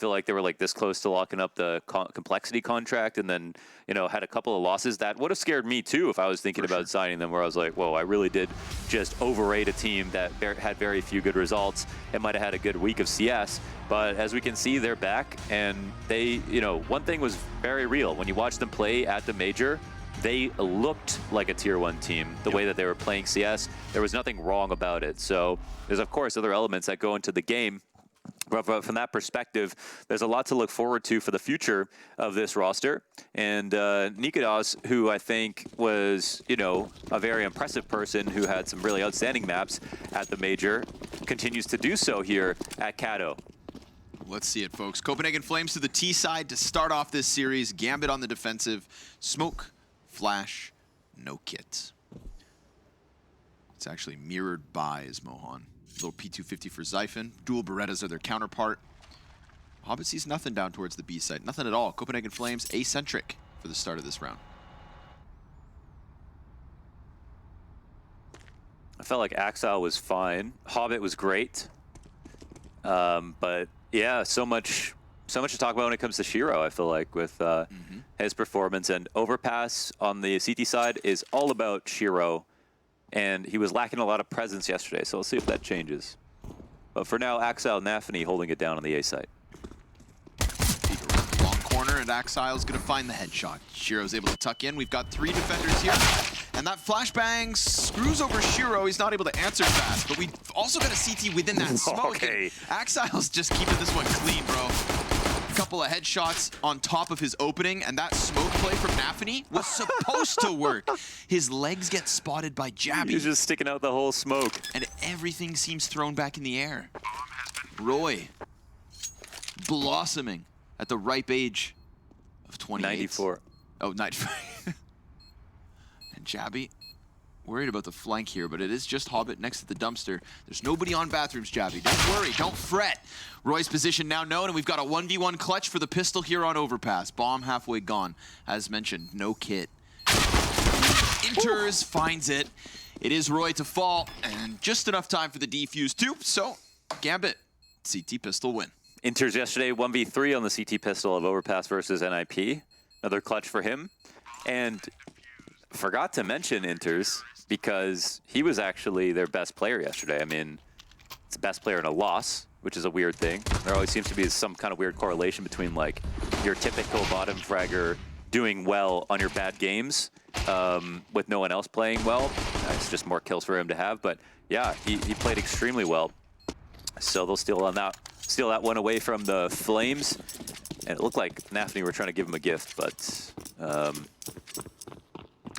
feel like they were like this close to locking up the complexity contract, and then, you know, had a couple of losses that would have scared me too if I was thinking about signing them, where I was like, whoa, I really did just overrate a team that had very few good results. It might have had a good week of CS, but as we can see, they're back, and they, you know, one thing was very real. When you watch them play at the major, they looked like a tier 1 team, the way that they were playing CS. There was nothing wrong about it. So there's, of course, other elements that go into the game. But from that perspective, there's a lot to look forward to for the future of this roster. And Nikodas, who I think was, you know, a very impressive person who had some really outstanding maps at the major, continues to do so here at Kato. Let's see it, folks. Copenhagen Flames to the T side to start off this series. Gambit on the defensive. Smoke, flash, no kit. It's actually mirrored by Ismohan. Little P250 for Zyphon. Dual Berettas are their counterpart. Hobbit sees nothing down towards the B side. Nothing at all. Copenhagen Flames acentric for the start of this round. I felt like Axile was fine. Hobbit was great. But yeah, so much to talk about when it comes to Shiro, I feel like, with his performance. And Overpass on the CT side is all about Shiro. And he was lacking a lot of presence yesterday, so we'll see if that changes. But for now, Axile Nafany holding it down on the A site. Long corner, and Axile's going to find the headshot. Shiro's able to tuck in. We've got 3 defenders here. And that flashbang screws over Shiro. He's not able to answer fast. But we've also got a CT within that smoke. Okay. Axile's just keeping this one clean, bro. Couple of headshots on top of his opening, and that smoke play from Nafany was supposed to work. His legs get spotted by Jabby. He's just sticking out the whole smoke. And everything seems thrown back in the air. Roy blossoming at the ripe age of 28. 94. Oh, 94. And Jabby worried about the flank here, but it is just Hobbit next to the dumpster. There's nobody on bathrooms, Jabby. Don't worry, don't fret. Roy's position now known, and we've got a 1v1 clutch for the pistol here on Overpass. Bomb halfway gone. As mentioned, no kit. Enters, finds it. It is Roy to fall, and just enough time for the defuse too. So, Gambit, CT pistol win. Inters yesterday, 1v3 on the CT pistol of Overpass versus NIP. Another clutch for him. And forgot to mention Inters, because he was actually their best player yesterday. I mean, it's the best player in a loss, which is a weird thing. There always seems to be some kind of weird correlation between, like, your typical bottom fragger doing well on your bad games with no one else playing well. It's just more kills for him to have. But yeah, he played extremely well. So they'll steal that one away from the Flames. And it looked like Nafany were trying to give him a gift, but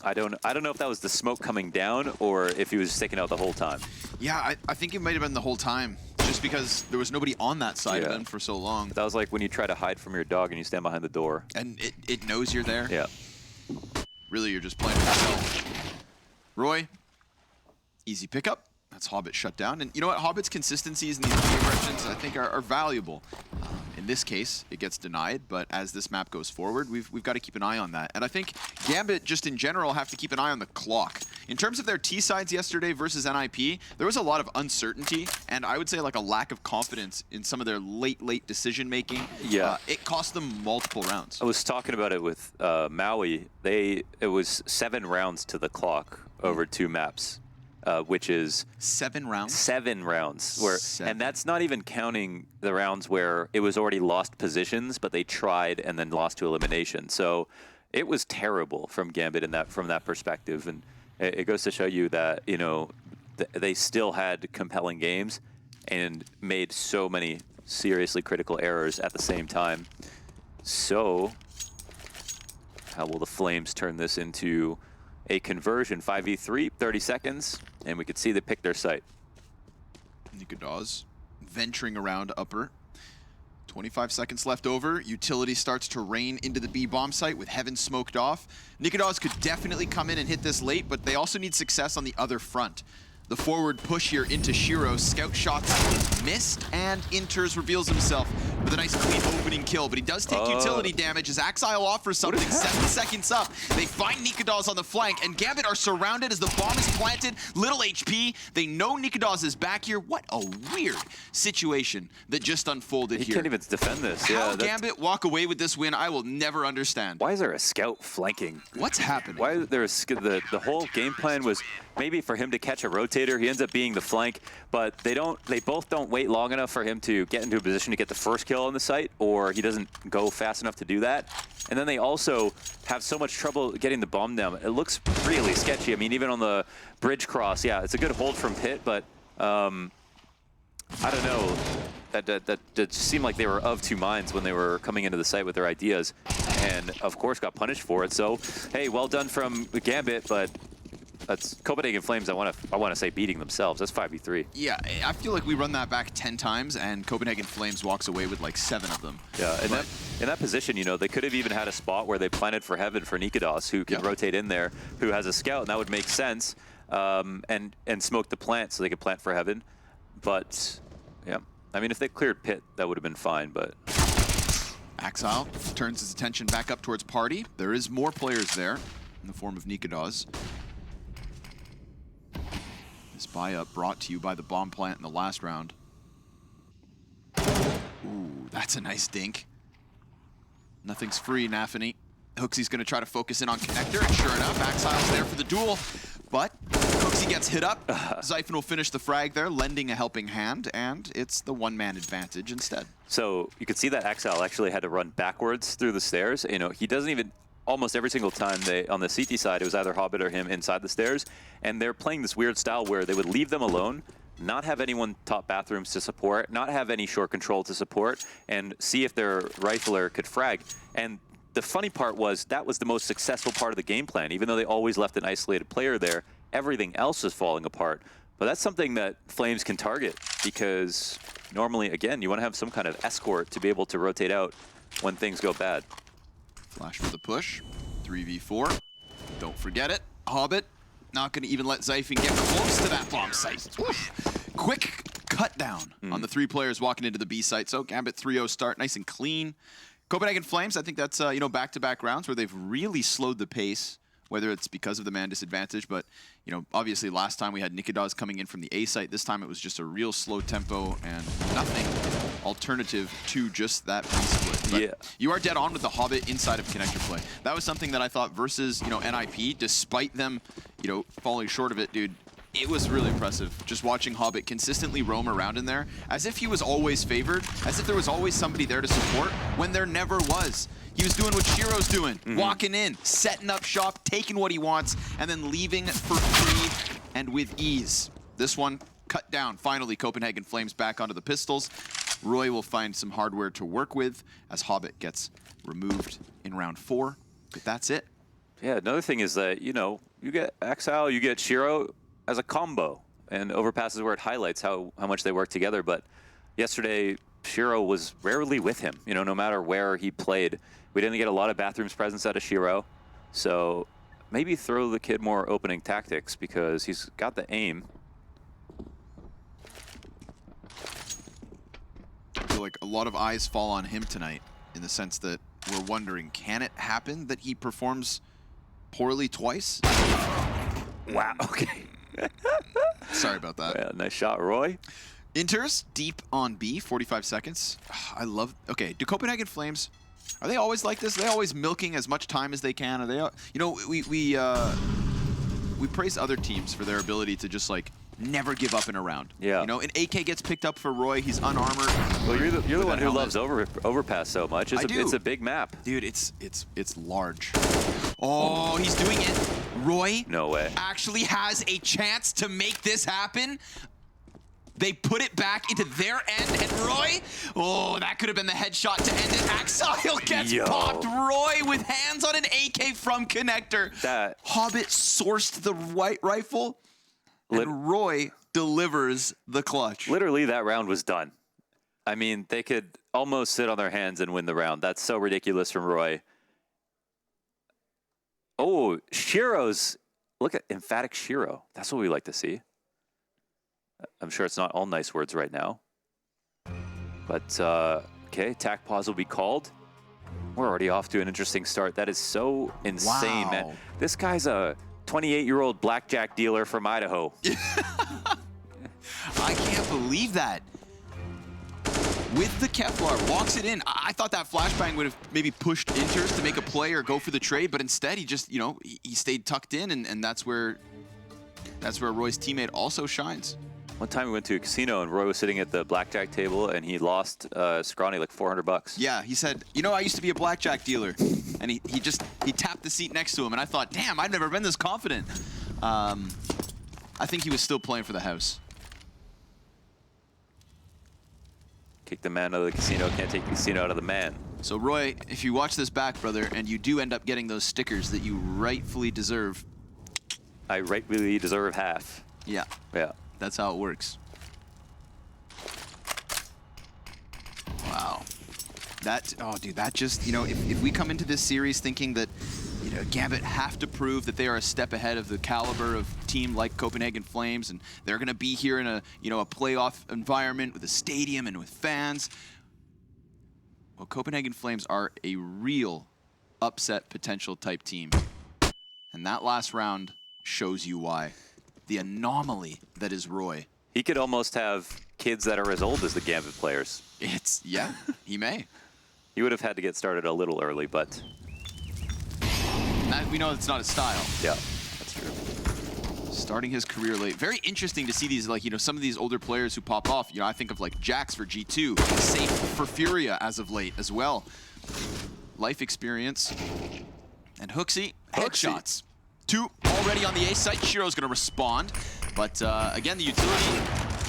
I don't know if that was the smoke coming down or if he was sticking out the whole time. Yeah, I think it might have been the whole time, just because there was nobody on that side of him for so long. That was like when you try to hide from your dog and you stand behind the door. And it knows you're there. Yeah. Really, you're just playing with yourself. Roy, easy pickup. That's Hobbit shut down. And you know what? Hobbit's consistencies in these directions, I think, are valuable. In this case, it gets denied, but as this map goes forward, we've got to keep an eye on that. And I think Gambit, just in general, have to keep an eye on the clock. In terms of their T-sides yesterday versus NIP, there was a lot of uncertainty, and I would say like a lack of confidence in some of their late decision-making. Yeah. It cost them multiple rounds. I was talking about it with Maui. It was 7 rounds to the clock over 2 maps. Which is 7 rounds. 7 rounds, and that's not even counting the rounds where it was already lost positions, but they tried and then lost to elimination. So it was terrible from Gambit from that perspective, and it goes to show you that, you know, they still had compelling games and made so many seriously critical errors at the same time. So how will the Flames turn this into a conversion? 5v3, 30 seconds, and we could see they pick their site. Nikodas venturing around upper. 25 seconds left over. Utility starts to rain into the B bomb site with Heaven smoked off. Nikodas could definitely come in and hit this late, but they also need success on the other front. The forward push here into Shiro. Scout shots missed, and Inters reveals himself with a nice clean opening kill, but he does take utility damage as Axile offers something. 7 seconds up. They find Nikodas on the flank, and Gambit are surrounded as the bomb is planted. Little HP. They know Nikodas is back here. What a weird situation that just unfolded here. He can't even defend this. How Gambit walk away with this win, I will never understand. Why is there a scout flanking? What's happening? Why is there the whole game plan was maybe for him to catch a rotator. He ends up being the flank, but they both don't wait long enough for him to get into a position to get the first kill on the site, or he doesn't go fast enough to do that. And then they also have so much trouble getting the bomb down. It looks really sketchy. I mean, even on the bridge cross, yeah, it's a good hold from Pit, but I don't know. That just seemed like they were of two minds when they were coming into the site with their ideas, and of course got punished for it. So, hey, well done from Gambit, but that's Copenhagen Flames. I want to say beating themselves. That's 5v3. Yeah, I feel like we run that back 10 times, and Copenhagen Flames walks away with like 7 of them. Yeah, in that position, you know, they could have even had a spot where they planted for heaven for Nikodas, who can rotate in there, who has a scout, and that would make sense, and smoke the plant so they could plant for heaven. But yeah, I mean, if they cleared Pit, that would have been fine. But Axile turns his attention back up towards Party. There is more players there in the form of Nikodas. This buy-up brought to you by the bomb plant in the last round. Ooh, that's a nice dink. Nothing's free, Nafany. Hooksy's going to try to focus in on Connector, and sure enough, Axile's there for the duel. But Hooksy gets hit up. Zyphon will finish the frag there, lending a helping hand, and it's the one-man advantage instead. So you could see that Axile actually had to run backwards through the stairs. You know, he doesn't even... Almost every single time on the CT side, it was either Hobbit or him inside the stairs, and they're playing this weird style where they would leave them alone, not have anyone top bathrooms to support, not have any short control to support, and see if their rifler could frag. And the funny part was that was the most successful part of the game plan. Even though they always left an isolated player there, everything else was falling apart. But that's something that Flames can target, because normally, again, you want to have some kind of escort to be able to rotate out when things go bad. Flash for the push. 3v4. Don't forget it. Hobbit not going to even let Zyphon get close to that bomb site. Oof. Quick cut down on the 3 players walking into the B site. So Gambit 3-0 start, nice and clean. Copenhagen Flames, I think that's you know, back-to-back rounds where they've really slowed the pace, whether it's because of the man disadvantage, but you know, obviously last time we had Nikodas coming in from the A site. This time it was just a real slow tempo and nothing alternative to just that B split. But you are dead on with the Hobbit inside of connector play. That was something that I thought versus, you know, NIP, despite them, you know, falling short of it, dude, it was really impressive just watching Hobbit consistently roam around in there as if he was always favored, as if there was always somebody there to support when there never was. He was doing what Shiro's doing, walking in, setting up shop, taking what he wants, and then leaving for free and with ease. This one cut down. Finally, Copenhagen Flames back onto the pistols. Roy will find some hardware to work with as Hobbit gets removed in round 4. But that's it. Yeah, another thing is that, you know, you get Axile, you get Shiro as a combo, and Overpass is where it highlights how much they work together. But yesterday, Shiro was rarely with him, you know, no matter where he played. We didn't get a lot of bathrooms presence out of Shiro, so maybe throw the kid more opening tactics because he's got the aim. I feel like a lot of eyes fall on him tonight in the sense that we're wondering, can it happen that he performs poorly twice? Wow, okay. Sorry about that. Yeah, nice shot, Roy. Inters deep on B, 45 seconds. I love, okay, do Copenhagen Flames, are they always like this? Are they always milking as much time as they can? Are they, you know, we praise other teams for their ability to just like never give up in a round. Yeah. You know, an AK gets picked up for Roy, he's unarmored. Well, you're the one who loves Overpass so much. It's a big map. Dude, it's large. Oh, he's doing it. Roy no way. Actually has a chance to make this happen. They put it back into their end, and Roy, oh, that could have been the headshot to end it. Axile gets popped. Roy with hands on an AK from Connector. That Hobbit sourced the white rifle, and Roy delivers the clutch. Literally, that round was done. I mean, they could almost sit on their hands and win the round. That's so ridiculous from Roy. Oh, Shiro's, look at emphatic Shiro. That's what we like to see. I'm sure it's not all nice words right now. But Okay, attack pause will be called. We're already off to an interesting start. That is so insane, Wow. man. This guy's a 28-year-old blackjack dealer from Idaho. I can't believe that. With the Kevlar, walks it in. I thought that flashbang would have maybe pushed Inters to make a play or go for the trade, but instead he just, you know, he stayed tucked in, and that's where Roy's teammate also shines. One time we went to a casino and Roy was sitting at the blackjack table and he lost Scrawny like $400. Yeah, he said, you know, I used to be a blackjack dealer. And he tapped the seat next to him, and I thought, damn, I've never been this confident. I think he was still playing for the house. Kick the man out of the casino, can't take the casino out of the man. So Roy, if you watch this back, brother, and you do end up getting those stickers that you rightfully deserve. I rightfully deserve half. Yeah. Yeah. That's how it works. Wow. Oh, dude, that just, you know, if we come into this series thinking that, you know, Gambit have to prove that they are a step ahead of the caliber of team like Copenhagen Flames, and they're going to be here in a, you know, a playoff environment with a stadium and with fans. Well, Copenhagen Flames are a real upset potential type team. And that last round shows you why. The anomaly that is Roy. He could almost have kids that are as old as the Gambit players. Yeah, he may. He would have had to get started a little early, but... We know it's not his style. Yeah, that's true. Starting his career late. Very interesting to see these, like, you know, some of these older players who pop off. You know, I think of, like, Jax for G2, Safe for Furia as of late as well. Life experience. And Hooksy, headshots. 2 already on the A site. Shiro's going to respond. But, again, the utility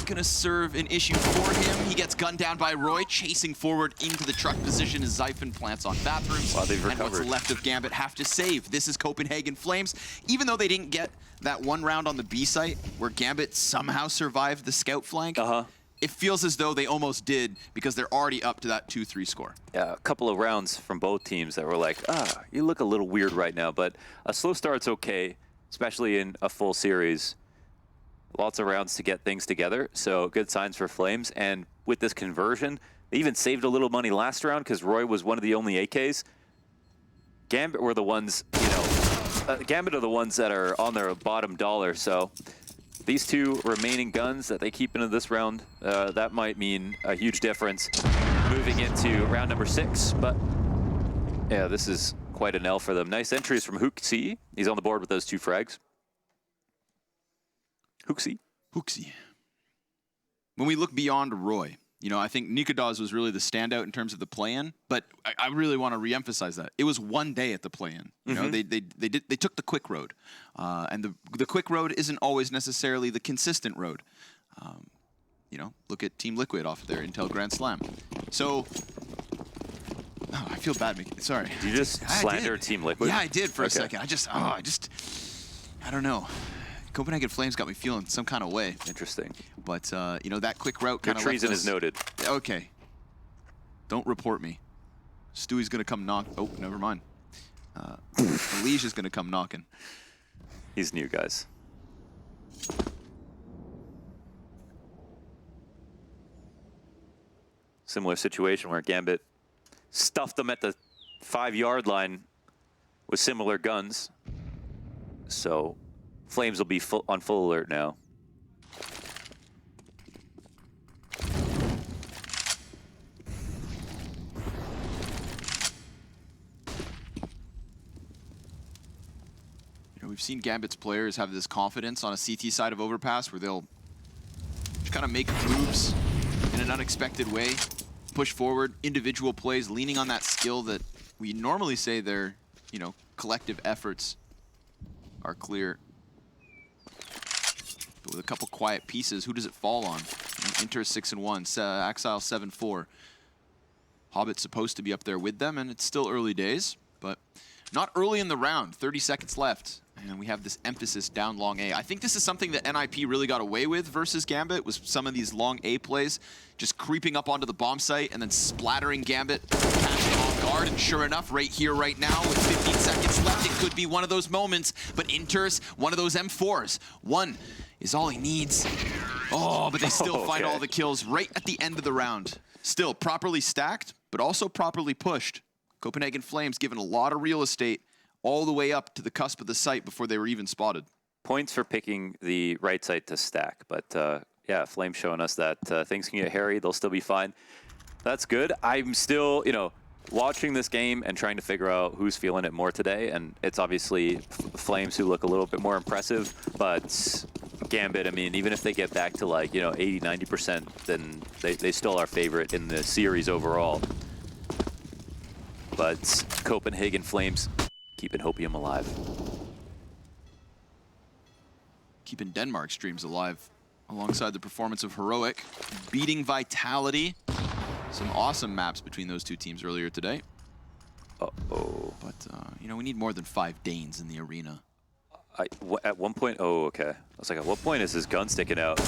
going to serve an issue for him. He gets gunned down by Roy, chasing forward into the truck position as Zyphon plants on bathrooms. Wow, they've and recovered. what's left of Gambit have to save. This is Copenhagen Flames. Even though they didn't get that one round on the B site where Gambit somehow survived the scout flank, it feels as though they almost did because they're already up to that 2-3 score. Yeah, a couple of rounds from both teams that were like, you look a little weird right now, but a slow start's okay, especially in a full series. Lots of rounds to get things together, so good signs for Flames. And with this conversion, they even saved a little money last round because Roy was one of the only AKs. Gambit were the ones, you know, Gambit are the ones that are on their bottom dollar, so these 2 remaining guns that they keep into this round, that might mean a huge difference moving into round number 6. But yeah, this is quite an L for them. Nice entries from Hooksy. He's on the board with those 2 frags. Hooksy. When we look beyond Roy, you know, I think Nikadaz was really the standout in terms of the play-in, but I really want to re-emphasize that. It was one day at the play-in. You know, they took the quick road. And the quick road isn't always necessarily the consistent road. You know, look at Team Liquid off of their Intel Grand Slam. So, oh, I feel bad. Sorry. Did you just slander Team Liquid? Yeah, I did for a second. I don't know. Copenhagen Flames got me feeling some kind of way. Interesting. But, you know, that quick route kind of treason is noted. Okay. Don't report me. Stewie's going to come knock. Oh, never mind. Alicia's going to come knocking. He's new, guys. Similar situation where Gambit stuffed them at the 5-yard line with similar guns. So Flames will be on full alert now. You know, we've seen Gambit's players have this confidence on a CT side of Overpass where they'll just kind of make moves in an unexpected way, push forward, individual plays, leaning on that skill that we normally say their, you know, collective efforts are clear. But with a couple quiet pieces, who does it fall on? Inter 6-1, Axile 7-4. Hobbit's supposed to be up there with them, and it's still early days, but not early in the round. 30 seconds left, and we have this emphasis down long A. I think this is something that NIP really got away with versus Gambit, was some of these long A plays, just creeping up onto the bomb site and then splattering Gambit, catching off guard, and sure enough, right here, right now, with 15 seconds left, it could be one of those moments, but Inter's one of those M4s. One is all he needs. Oh, but they still find all the kills right at the end of the round. Still properly stacked, but also properly pushed. Copenhagen Flames given a lot of real estate all the way up to the cusp of the site before they were even spotted. Points for picking the right site to stack, but yeah, Flames showing us that things can get hairy. They'll still be fine. That's good. I'm still, watching this game and trying to figure out who's feeling it more today, and it's obviously Flames who look a little bit more impressive, but GAMBIT, I mean, even if they get back to like, 80, 90%, then they still are favorite in the series overall. But Copenhagen Flames keeping Hopium alive. Keeping Denmark's dreams alive alongside the performance of Heroic, beating Vitality. Some awesome maps between those two teams earlier today. Uh-oh. But, we need more than 5 Danes in the arena. At one point, oh, okay. I was like, at what point is his gun sticking out?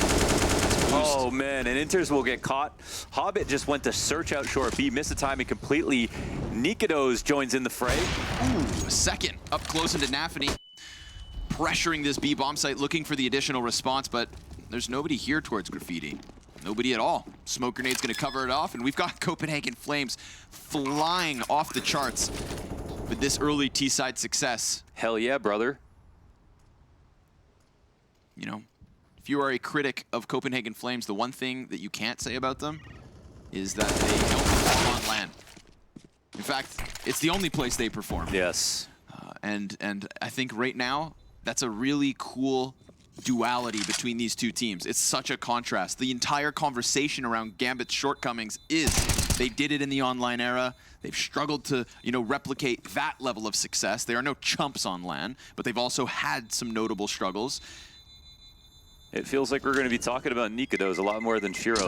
Oh, man, and Inters will get caught. Hobbit just went to search out short B, missed the timing completely. Nikados joins in the fray. Ooh, a second up close into Nafany. Pressuring this B bomb site, looking for the additional response, but there's nobody here towards Graffiti. Nobody at all. Smoke grenade's gonna cover it off, and we've got Copenhagen Flames flying off the charts with this early T-side success. Hell yeah, brother. If you are a critic of Copenhagen Flames, the one thing that you can't say about them is that they don't perform on LAN. In fact, it's the only place they perform. Yes. And I think right now, that's a really cool duality between these two teams. It's such a contrast. The entire conversation around GAMBIT's shortcomings is they did it in the online era. They've struggled to, replicate that level of success. They are no chumps on LAN, but they've also had some notable struggles. It feels like we're going to be talking about Nikados a lot more than Shiro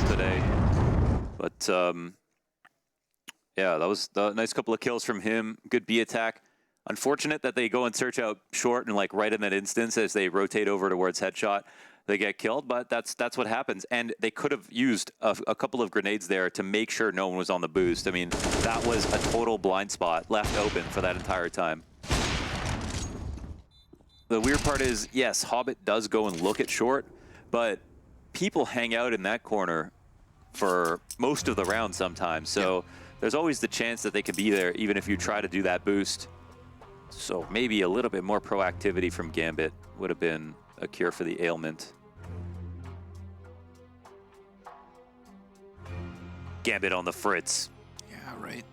today. But, yeah, that was a nice couple of kills from him. Good B attack. Unfortunate that they go and search out short and like right in that instance as they rotate over towards headshot, they get killed, but that's what happens. And they could have used a couple of grenades there to make sure no one was on the boost. I mean, that was a total blind spot left open for that entire time. The weird part is, yes, Hobbit does go and look at short, but people hang out in that corner for most of the round sometimes. So there's always the chance that they could be there even if you try to do that boost. So maybe a little bit more proactivity from GAMBIT would have been a cure for the ailment. GAMBIT on the fritz. Yeah, right.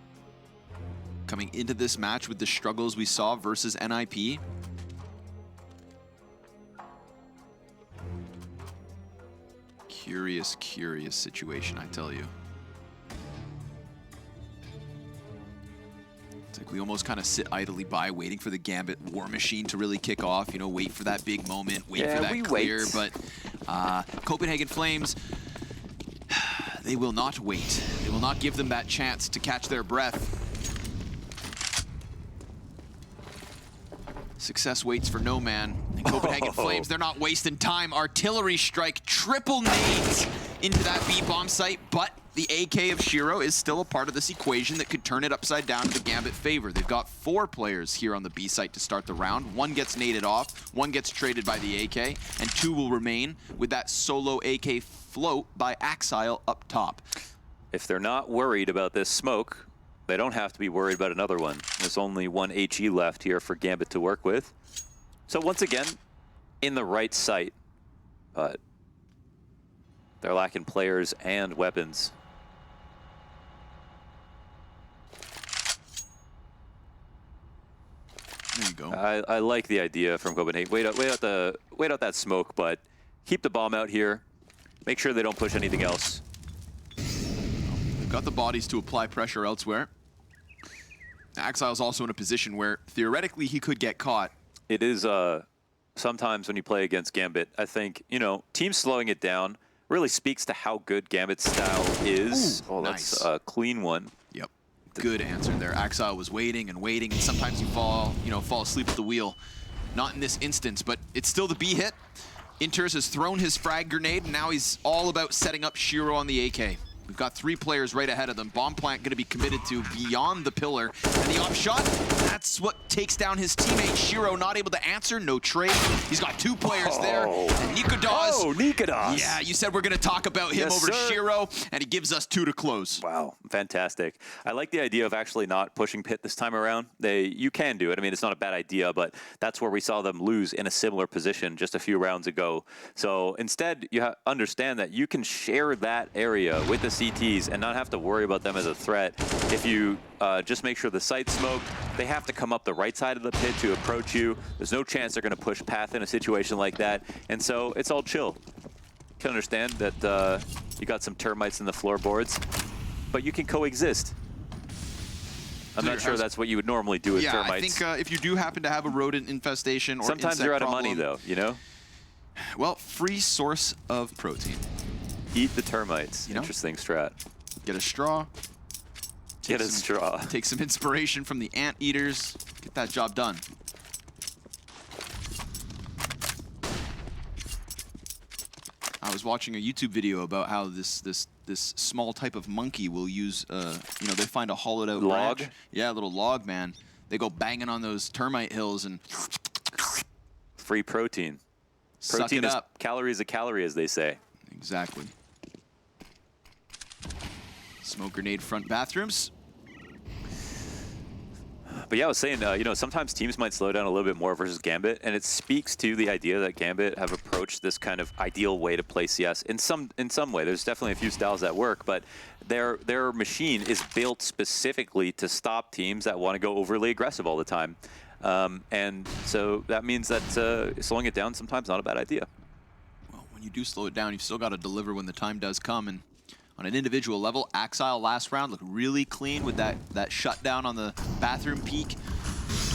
Coming into this match with the struggles we saw versus NIP. Curious situation, I tell you. It's like we almost kind of sit idly by waiting for the GAMBIT war machine to really kick off, wait for that big moment, wait for that clear, but Copenhagen Flames, they will not wait. They will not give them that chance to catch their breath. Success waits for no man. And Copenhagen Flames, they're not wasting time. Artillery strike, triple nades into that B bomb site, but the AK of Shiro is still a part of this equation that could turn it upside down in the GAMBIT favor. They've got 4 players here on the B site to start the round. 1 gets naded off, 1 gets traded by the AK, and 2 will remain with that solo AK float by Axile up top. If they're not worried about this smoke, they don't have to be worried about another one. There's only 1 HE left here for GAMBIT to work with. So once again, in the right site, but they're lacking players and weapons. There you go. I like the idea from Copenhagen. Wait out that smoke, but keep the bomb out here. Make sure they don't push anything else. They've got the bodies to apply pressure elsewhere. Axile's also in a position where theoretically he could get caught. It is sometimes when you play against GAMBIT, I think, teams slowing it down really speaks to how good GAMBIT's style is. Ooh, that's nice. a clean one. Yep. Good answer there. Axile was waiting and waiting, and sometimes you fall asleep at the wheel. Not in this instance, but it's still the B hit. Inters has thrown his frag grenade, and now he's all about setting up Shiro on the AK. We've got 3 players right ahead of them. Bomb plant going to be committed to beyond the pillar. And the off shot, that's what takes down his teammate. Shiro not able to answer, no trade. He's got 2 players there. And Nikodas. Oh, Nikodas. Yeah, you said we're going to talk about him over Shiro, and he gives us 2 to close. Wow, fantastic. I like the idea of actually not pushing pit this time around. You can do it. I mean, it's not a bad idea, but that's where we saw them lose in a similar position just a few rounds ago. So instead, you understand that you can share that area with the CTs and not have to worry about them as a threat. If you just make sure the site's smoked, they have to come up the right side of the pit to approach you. There's no chance they're going to push path in a situation like that, and so it's all chill. You can understand that you got some termites in the floorboards, but you can coexist. I'm not sure that's what you would normally do with termites. I think if you do happen to have a rodent infestation or sometimes you're out of money, though, you know? Well, free source of protein. Eat the termites. Interesting strat. Get a straw. Get a straw. Take some inspiration from the anteaters. Get that job done. I was watching a YouTube video about how this small type of monkey will use, they find a hollowed out log. branch. Yeah, a little log, man. They go banging on those termite hills and free protein. Suck it up. Calories a calorie, as they say. Exactly. Smoke grenade front bathrooms. But yeah, I was saying, sometimes teams might slow down a little bit more versus Gambit, and it speaks to the idea that Gambit have approached this kind of ideal way to play CS in some way. There's definitely a few styles that work, but their machine is built specifically to stop teams that want to go overly aggressive all the time. And so that means that slowing it down sometimes not a bad idea. Well, when you do slow it down, you've still got to deliver when the time does come. And on an individual level, Axile last round looked really clean with that shutdown on the bathroom peak.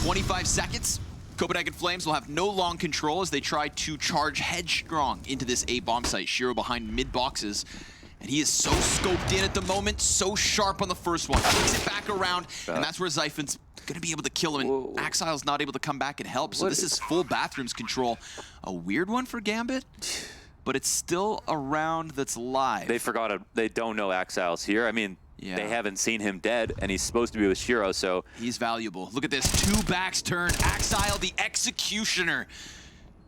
25 seconds. Copenhagen Flames will have no long control as they try to charge headstrong into this A bomb site. Shiro behind mid boxes. And he is so scoped in at the moment, so sharp on the first one. Takes it back around, and that's where Zyphon's going to be able to kill him. And Axile's not able to come back and help, so this is full bathrooms control. A weird one for Gambit, but it's still a round that's live. They forgot it. They don't know Axile's here. I mean, they haven't seen him dead, and he's supposed to be with Shiro, so... He's valuable. Look at this, 2 backs turned. Axile, the executioner,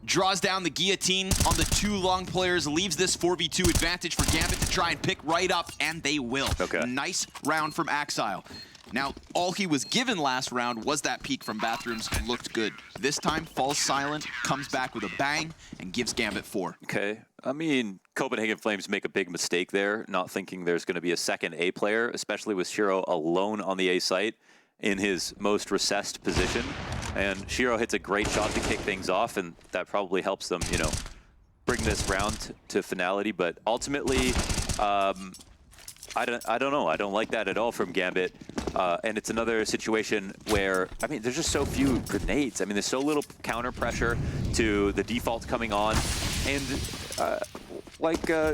draws down the guillotine on the 2 long players, leaves this 4v2 advantage for Gambit to try and pick right up, and they will. Okay. Nice round from Axile. Now, all he was given last round was that peek from bathrooms, looked good. This time, falls silent, comes back with a bang, and gives Gambit 4. Okay. I mean, Copenhagen Flames make a big mistake there, not thinking there's going to be a second A player, especially with Shiro alone on the A site in his most recessed position. And Shiro hits a great shot to kick things off, and that probably helps them, bring this round to finality. But ultimately, I don't know. I don't like that at all from Gambit. And it's another situation where, I mean, there's just so few grenades. I mean, there's so little counter pressure to the default coming on. And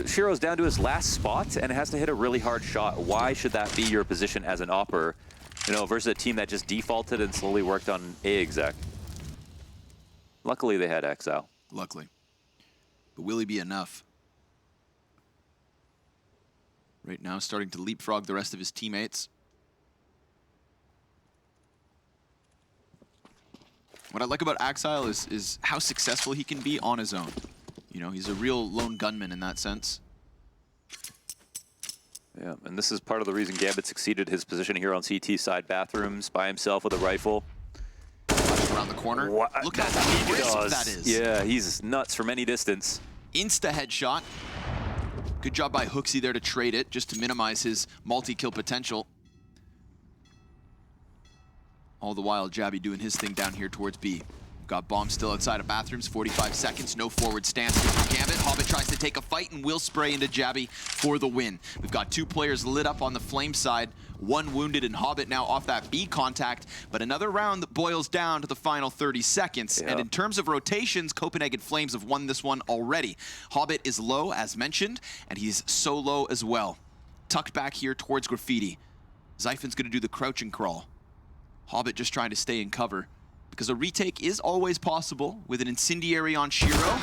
Shiro's down to his last spot and has to hit a really hard shot. Why should that be your position as an opper? Versus a team that just defaulted and slowly worked on A exec. Luckily, they had Exile. Luckily. But will he be enough? Right now, starting to leapfrog the rest of his teammates. What I like about Axile is how successful he can be on his own. He's a real lone gunman in that sense. Yeah, and this is part of the reason Gambit succeeded his position here on CT side bathrooms by himself with a rifle. Around the corner. Look how crisp that is. Yeah, he's nuts from any distance. Insta headshot. Good job by Hooksy there to trade it, just to minimize his multi-kill potential. All the while, Jabby doing his thing down here towards B. Got bomb still outside of bathrooms, 45 seconds, no forward stance for Gambit. Hobbit tries to take a fight and will spray into Jabby for the win. We've got 2 players lit up on the Flame side, 1 wounded, and Hobbit now off that B contact. But another round that boils down to the final 30 seconds. And in terms of rotations, Copenhagen Flames have won this one already. Hobbit is low, as mentioned, and he's so low as well. Tucked back here towards Graffiti. Zyphon's gonna do the crouch and crawl. Hobbit just trying to stay in cover, because a retake is always possible with an incendiary on Shiro.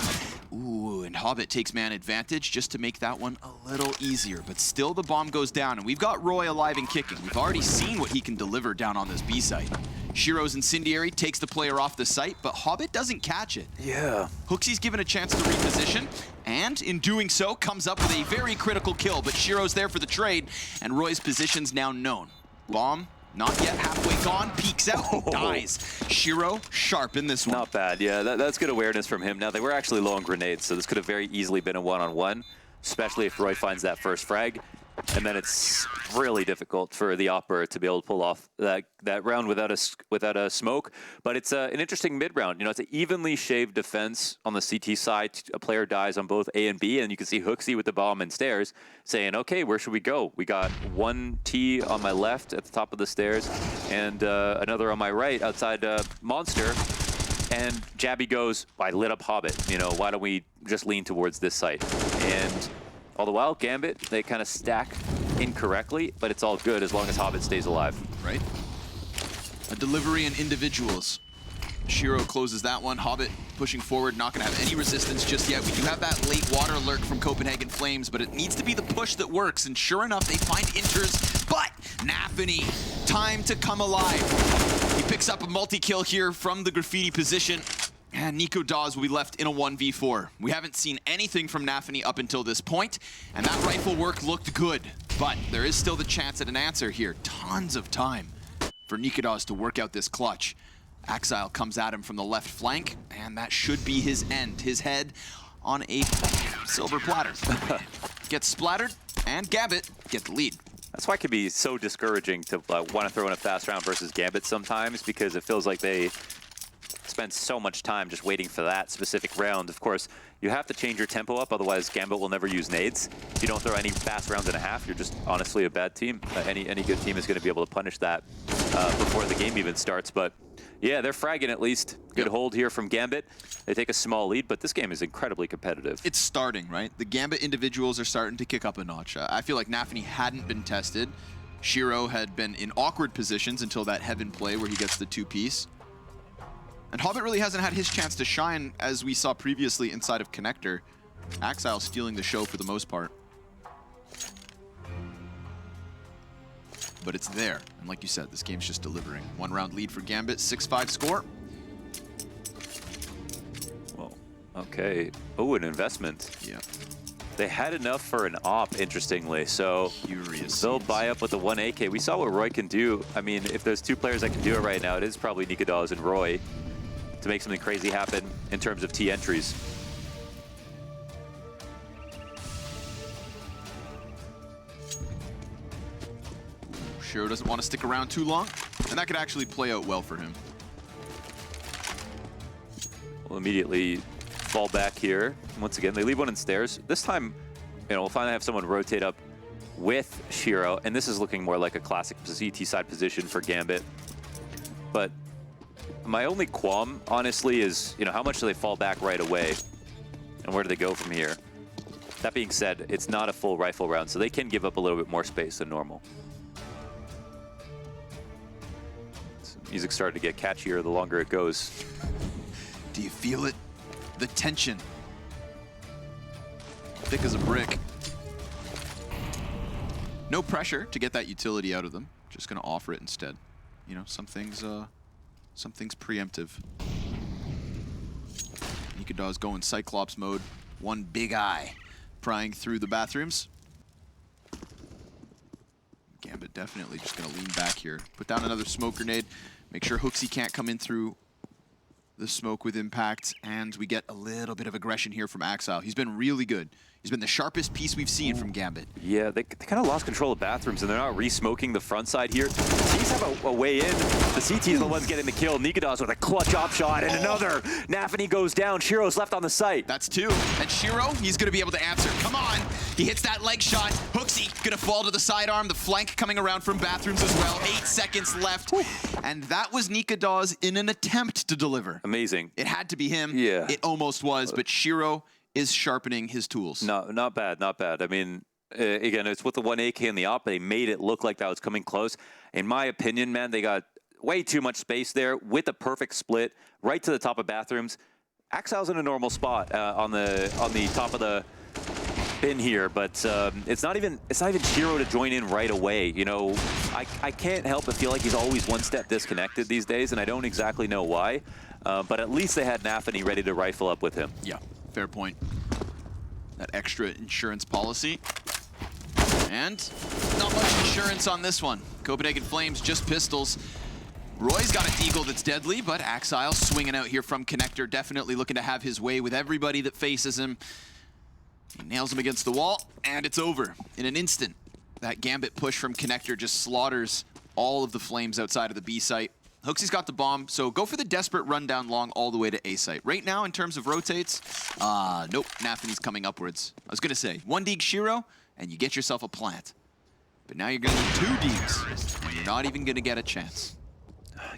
Ooh, and Hobbit takes man advantage just to make that one a little easier. But still the bomb goes down, and we've got Roy alive and kicking. We've already seen what he can deliver down on this B site. Shiro's incendiary takes the player off the site, but Hobbit doesn't catch it. Yeah. HooXi's given a chance to reposition, and in doing so, comes up with a very critical kill. But Shiro's there for the trade, and Roy's position's now known. Bomb, not yet halfway gone, peeks out, and dies. Shiro, sharp in this one. Not bad, yeah. That's good awareness from him. Now, they were actually low on grenades, so this could have very easily been a one-on-one, especially if Roy finds that first frag. And then it's really difficult for the Opera to be able to pull off that round without a smoke. But it's an interesting mid round. You know, it's an evenly shaved defense on the CT side. A player dies on both A and B, and you can see HooXi with the bomb and stairs saying, "Okay, where should we go? We got one T on my left at the top of the stairs, and another on my right outside Monster." And Jabby goes, "I lit up Hobbit. You know, why don't we just lean towards this site?" And all the while, Gambit, they kind of stack incorrectly, but it's all good as long as Hobbit stays alive. Right? A delivery in individuals. Shiro closes that one. Hobbit pushing forward, not going to have any resistance just yet. We do have that late water lurk from Copenhagen Flames, but it needs to be the push that works. And sure enough, they find Inters, but Nafany, time to come alive. He picks up a multi-kill here from the graffiti position. And Nico Dawes will be left in a 1v4. We haven't seen anything from Nafany up until this point, and that rifle work looked good. But there is still the chance at an answer here. Tons of time for Nico Dawes to work out this clutch. Axile comes at him from the left flank, and that should be his end. His head on a silver platter. Gets splattered, and Gambit get the lead. That's why it can be so discouraging to want to throw in a fast round versus Gambit sometimes, because it feels like they spend so much time just waiting for that specific round. Of course, you have to change your tempo up, otherwise Gambit will never use nades. If you don't throw any fast rounds and a half, you're just honestly a bad team. Any good team is going to be able to punish that before the game even starts. But yeah, they're fragging at least. Good hold here from Gambit. They take a small lead, but this game is incredibly competitive. It's starting, right? The Gambit individuals are starting to kick up a notch. I feel like Nafany hadn't been tested. Shiro had been in awkward positions until that heaven play where he gets the two-piece. And Hobbit really hasn't had his chance to shine, as we saw previously inside of Connector. Axile stealing the show for the most part. But it's there, and like you said, this game's just delivering. One round lead for Gambit, 6-5 score. Well, okay. Oh, an investment. Yeah. They had enough for an op, interestingly, so they'll buy up with the 1 AK. We saw what Roy can do. I mean, if there's two players that can do it right now, it is probably Nico Dawes and Roy, to make something crazy happen in terms of T entries. Shiro doesn't want to stick around too long, and that could actually play out well for him. We'll immediately fall back here. Once again, they leave one in stairs. This time, you know, we'll finally have someone rotate up with Shiro, and this is looking more like a classic CT side position for Gambit. But my only qualm, honestly, is, you know, how much do they fall back right away? And where do they go from here? That being said, it's not a full rifle round, so they can give up a little bit more space than normal. So music's starting to get catchier the longer it goes. Do you feel it? The tension. Thick as a brick. No pressure to get that utility out of them. Just gonna offer it instead. You know, something's preemptive. Nico Dawes going Cyclops mode. One big eye prying through the bathrooms. Gambit definitely just gonna lean back here. Put down another smoke grenade. Make sure HooXi can't come in through the smoke with impact. And we get a little bit of aggression here from Axile. He's been really good. He's been the sharpest piece we've seen from Gambit. Yeah, they kind of lost control of bathrooms, and they're not re-smoking the front side here. C's have a way in. The CT is the ones getting the kill. Nico Dawes with a clutch op shot, and another. Nafany goes down. Shiro's left on the site. That's two. And Shiro, he's going to be able to answer. Come on. He hits that leg shot. HooXi going to fall to the sidearm. The flank coming around from bathrooms as well. 8 seconds left. And that was Nico Dawes in an attempt to deliver. Amazing. It had to be him. Yeah. It almost was, but Shiro is sharpening his tools. No, not bad, not bad. I mean, again, it's with the 1 AK and the op. They made it look like that was coming close. In my opinion, man, they got way too much space there with the perfect split right to the top of bathrooms. Axile's in a normal spot on the top of the bin here, but it's not even Shiro to join in right away. You know, I can't help but feel like he's always one step disconnected these days, and I don't exactly know why. But at least they had Nafany ready to rifle up with him. Yeah, fair point. That extra insurance policy. And not much insurance on this one. Copenhagen Flames, just pistols. Roy's got a deagle that's deadly, but Axile swinging out here from Connector, definitely looking to have his way with everybody that faces him. He nails him against the wall, and it's over in an instant. That Gambit push from Connector just slaughters all of the Flames outside of the B site. Hooksy's got the bomb, so go for the desperate rundown long all the way to A site. Right now, in terms of rotates, nope, Nafany's coming upwards. I was gonna say, 1 Deeg Shiro, and you get yourself a plant. But now you're gonna need 2 Deegs, and you're not even gonna get a chance.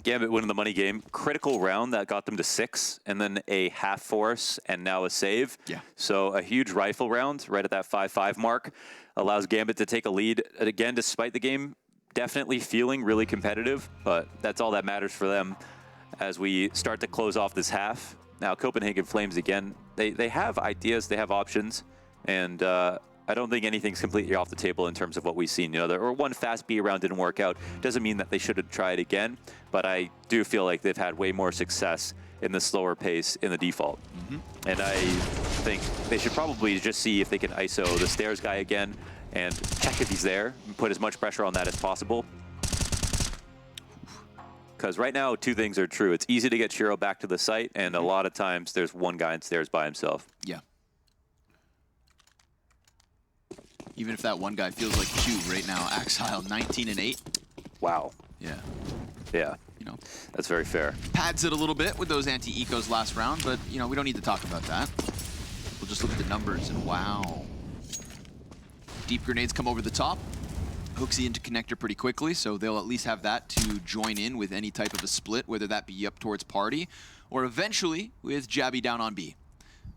Gambit winning the money game. Critical round that got them to 6, and then a half force, and now a save. Yeah. So a huge rifle round right at that 5-5 mark allows Gambit to take a lead. Again, despite the game definitely feeling really competitive, but that's all that matters for them as we start to close off this half. Now, Copenhagen Flames, again, they have ideas, they have options, and I don't think anything's completely off the table in terms of what we've seen. You know, or one fast B round didn't work out. Doesn't mean that they should have tried again, but I do feel like they've had way more success in the slower pace in the default. And I think they should probably just see if they can ISO the stairs guy again and check if he's there and put as much pressure on that as possible. Because right now, 2 things are true. It's easy to get Shiro back to the site, and a lot of times there's one guy in stairs by himself. Yeah. Even if that one guy feels like 2 right now, Axile 19 and 8. Wow. Yeah. Yeah. You know, that's very fair. Pads it a little bit with those anti-ecos last round, but you know, we don't need to talk about that. We'll just look at the numbers, and wow. Deep grenades come over the top. Hooksy into Connector pretty quickly, so they'll at least have that to join in with any type of a split, whether that be up towards Party, or eventually with Jabby down on B.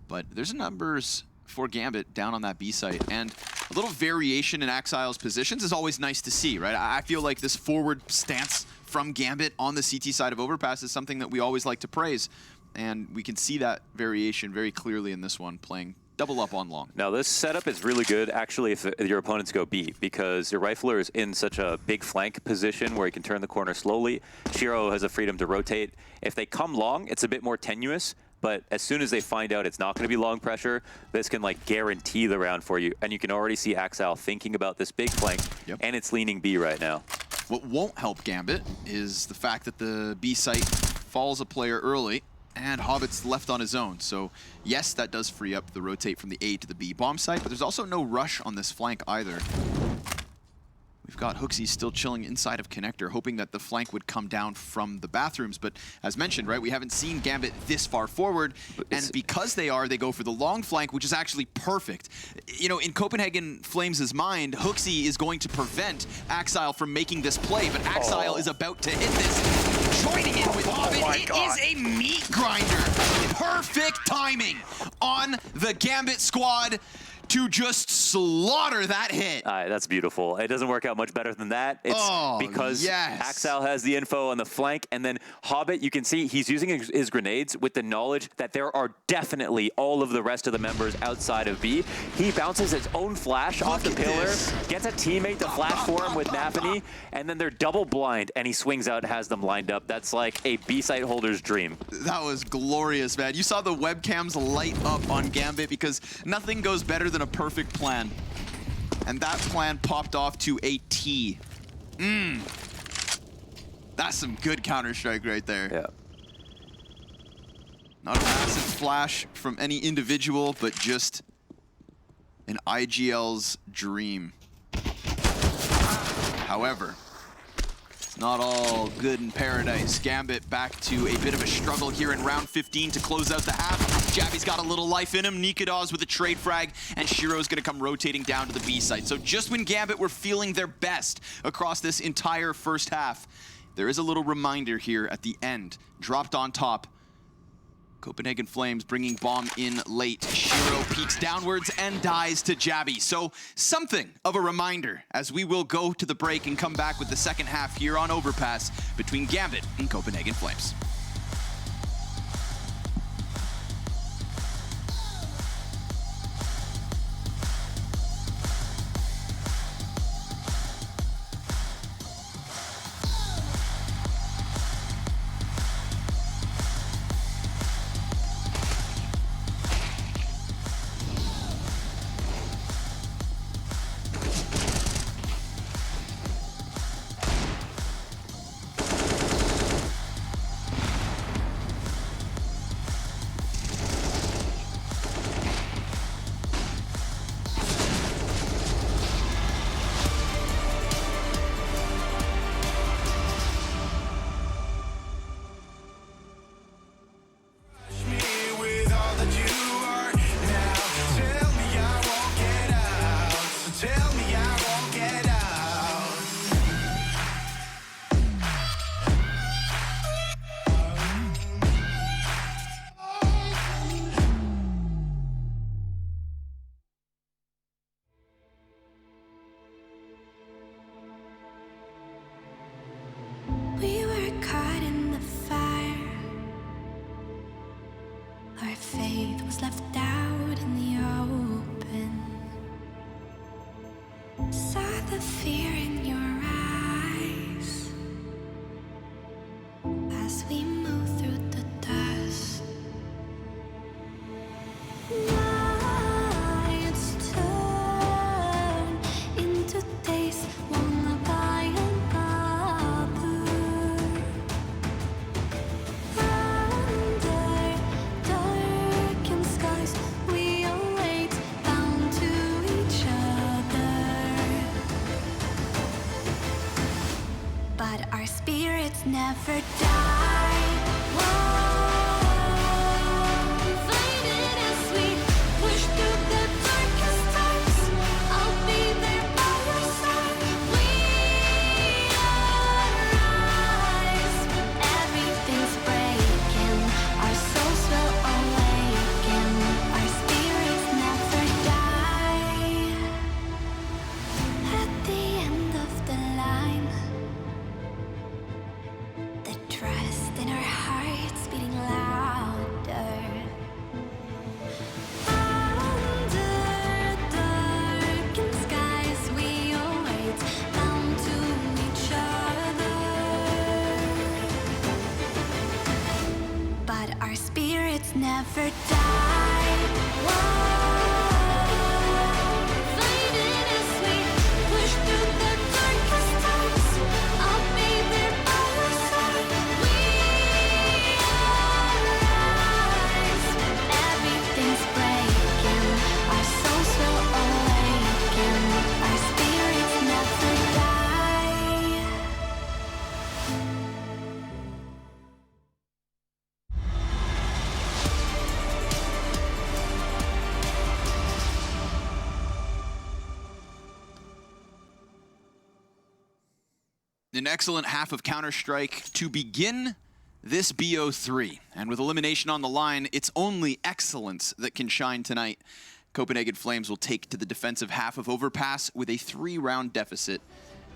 But there's numbers for Gambit down on that B site, and a little variation in Axile's positions is always nice to see, right? I feel like this forward stance from Gambit on the CT side of Overpass is something that we always like to praise, and we can see that variation very clearly in this one, playing double up on long. Now this setup is really good actually if your opponents go B, because your rifler is in such a big flank position where he can turn the corner slowly. Shiro has the freedom to rotate. If they come long, it's a bit more tenuous, but as soon as they find out it's not going to be long pressure, this can like guarantee the round for you. And you can already see Axile thinking about this big flank, and it's leaning B right now. What won't help Gambit is the fact that the B site falls a player early, and Hobbit's left on his own. So yes, that does free up the rotate from the A to the B bomb site, but there's also no rush on this flank either. We've got Hooksy still chilling inside of Connector, hoping that the flank would come down from the bathrooms. But as mentioned, right, we haven't seen Gambit this far forward. And because they go for the long flank, which is actually perfect. You know, in Copenhagen Flames' mind, Hooksy is going to prevent Axile from making this play. But Axile is about to hit this. Joining in with Hobbit, it is a meat grinder. Perfect timing on the Gambit squad to just slaughter that hit. That's beautiful. It doesn't work out much better than that. It's because Axile has the info on the flank, and then Hobbit, you can see he's using his grenades with the knowledge that there are definitely all of the rest of the members outside of B. He bounces his own flash off the pillar, gets a teammate to flash for him with Nafany, and then they're double blind, and he swings out and has them lined up. That's like a B-site holder's dream. That was glorious, man. You saw the webcams light up on Gambit because nothing goes better than a perfect plan. And that plan popped off to a T. That's some good Counter-Strike right there. Yeah. Not a massive flash from any individual, but just an IGL's dream. However, it's not all good in paradise. Gambit back to a bit of a struggle here in round 15 to close out the half. Jabby's got a little life in him. Nikadaz with a trade frag, and Shiro's gonna come rotating down to the B site. So just when Gambit were feeling their best across this entire first half, there is a little reminder here at the end. Dropped on top. Copenhagen Flames bringing bomb in late. Shiro peeks downwards and dies to Jabby. So something of a reminder as we will go to the break and come back with the second half here on Overpass between Gambit and Copenhagen Flames. But our spirits never die. Whoa. Faded as we push through the darkest times. I'll be there by your side. We arise when everything's breaking. Our souls will awaken. Our spirits never die. At the end of the line, the trust in our hearts beating louder. Under darkened skies we await, bound to each other. But our spirits never die. Whoa. Faded as we push through the darkest times. I'll be there by your side. We arise when everything's breaking. Our souls will awaken. Our spirits never die. An excellent half of Counter-Strike to begin this BO3. And with elimination on the line, it's only excellence that can shine tonight. Copenhagen Flames will take to the defensive half of Overpass with a 3-round deficit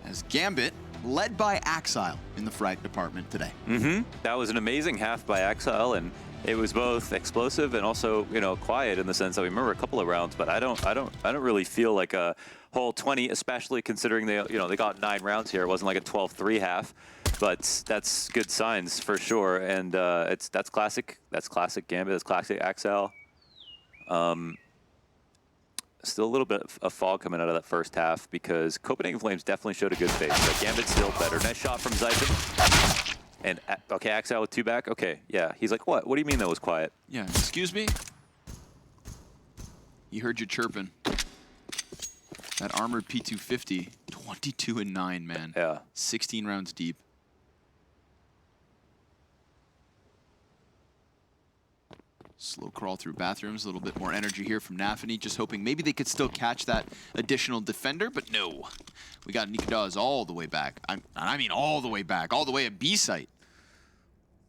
as GAMBIT led by Axile in the frag department today. That was an amazing half by Axile, and it was both explosive and also, you know, quiet in the sense that we remember a couple of rounds, but I don't really feel like a whole 20, especially considering they got 9 rounds here. It wasn't like a 12-3 half, but that's good signs for sure. And that's classic GAMBIT, that's classic Axile. Still a little bit of fog coming out of that first half because Copenhagen Flames definitely showed a good face. But GAMBIT's still better. Nice shot from Zypin. And okay, Axile with 2 back. Okay, yeah. He's like, what? What do you mean that was quiet? Yeah, excuse me? He heard you chirping. That armored P250, 22-9, man. Yeah. 16 rounds deep. Slow crawl through bathrooms, a little bit more energy here from Nafany, just hoping maybe they could still catch that additional defender, but no. We got Nikadaz all the way back. I mean all the way back, all the way at B site.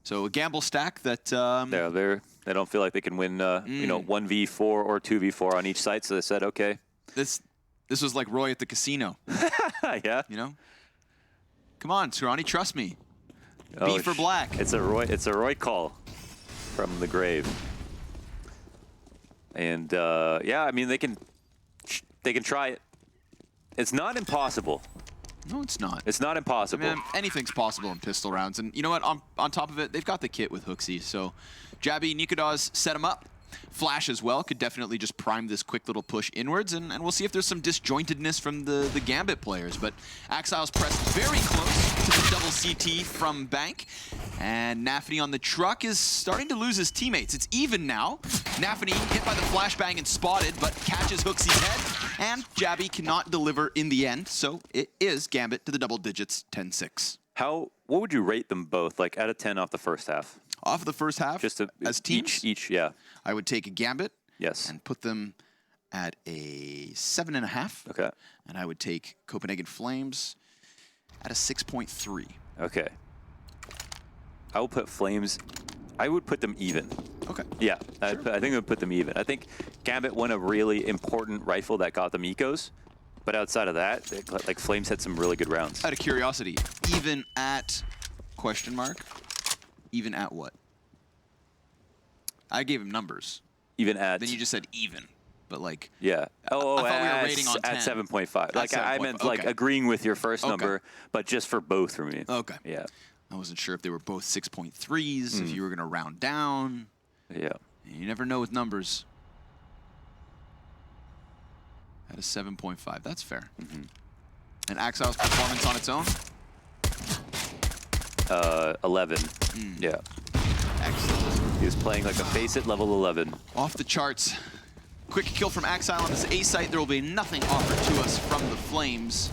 So a gamble stack that... Yeah, they don't feel like they can win, you know, 1v4 or 2v4 on each site, so they said, okay. This was like Roy at the casino. Yeah. You know? Come on, Surani, trust me. Oh, B for black. It's a Roy call from the grave. And yeah, I mean they can try it. It's not impossible. No, it's not. It's not impossible. Man, anything's possible in pistol rounds. And you know what? On top of it, they've got the kit with Hooksy. So Jabby, Nikadaz set him up. Flash as well could definitely just prime this quick little push inwards, and we'll see if there's some disjointedness from the GAMBIT players. But Axile's pressed very close to the double CT from Bank, and Nafany on the truck is starting to lose his teammates. It's even now. Nafany hit by the flashbang and spotted, but catches Hooksy's head, and Jabby cannot deliver in the end, so it is GAMBIT to the double digits, 10-6. What would you rate them both, like out of 10 off the first half? Off of the first half, Just as teams, each, yeah. I would take a GAMBIT, Yes. and put them at a 7.5. Okay. And I would take Copenhagen Flames at a 6.3. Okay. I will put Flames. I would put them even. Okay. Yeah, I think I would put them even. I think GAMBIT won a really important rifle that got them ecos, but outside of that, like Flames had some really good rounds. Out of curiosity, even at question mark? Even at what? I gave him numbers. Even at. Then you just said even, but like. Yeah. Oh, I thought we were rating on 10. At 7.5. Like I meant okay. like agreeing with your first number, but just for both for me. Okay. Yeah. I wasn't sure if they were both 6.3s, if you were going to round down. Yeah. You never know with numbers. At a 7.5, that's fair. And Axile's performance on its own? 11. Yeah. Excellent. He was playing like a face at level 11. Off the charts. Quick kill from Axile on this A site. There will be nothing offered to us from the Flames.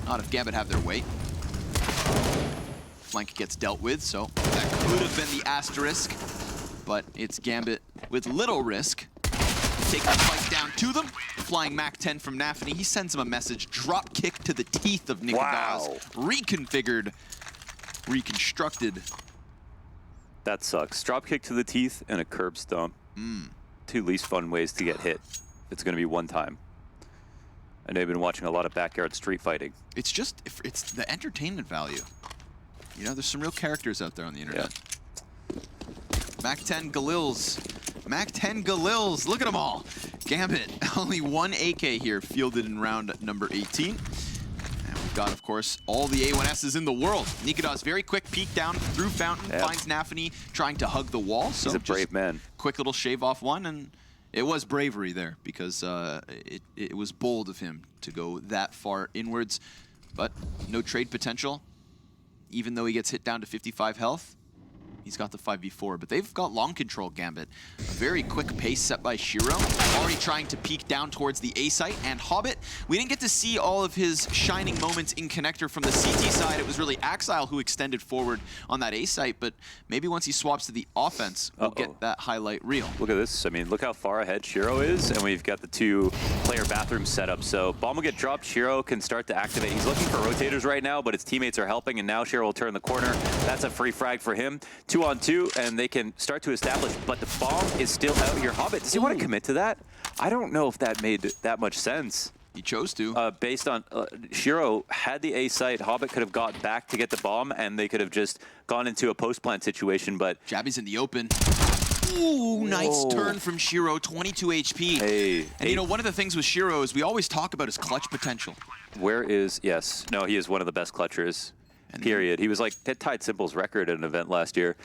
Not if GAMBIT have their weight. Flank gets dealt with, so that could have been the asterisk. But it's Gambit with little risk. Taking the fight down to them. Flying Mac 10 from Nafany. He sends him a message. Drop kick to the teeth of Nikodaz. Wow. Reconfigured. Reconstructed. That sucks. Drop kick to the teeth and a curb stomp. Two least fun ways to get hit. It's going to be one time. I know you've been watching a lot of backyard street fighting. It's just, it's the entertainment value. You know, there's some real characters out there on the internet. Yeah. Mac 10 Galils. Mac 10 Galils. Look at them all. Gambit, only one AK here, fielded in round number 18. And we've got, of course, all the A1Ss in the world. Nikodaz, very quick peek down through Fountain, finds Nafany trying to hug the wall. So He's a brave man. Quick little shave off one, and it was bravery there because it was bold of him to go that far inwards. But no trade potential. Even though he gets hit down to 55 health, he's got the 5v4, but they've got long control, Gambit. A very quick pace set by Shiro. Already trying to peek down towards the A site, and Hobbit, we didn't get to see all of his shining moments in Connector from the CT side. It was really Axile who extended forward on that A site, but maybe once he swaps to the offense, we'll get that highlight reel. Look at this. I mean, look how far ahead Shiro is, and we've got the two-player bathroom set up. So bomb will get dropped. Shiro can start to activate. He's looking for rotators right now, but his teammates are helping, and now Shiro will turn the corner. That's a free frag for him. 2-on-2, and they can start to establish, but the bomb is still out here. Hobbit, does he want to commit to that? I don't know if that made that much sense. He chose to. Based on Shiro had the A site, Hobbit could have got back to get the bomb, and they could have just gone into a post-plant situation, but... Jabby's in the open. Ooh, nice turn from Shiro, 22 HP. Hey. And you know, one of the things with Shiro is we always talk about his clutch potential. Where is... Yes. No, he is one of the best clutchers. Period. He was like tied Simple's record at an event last year.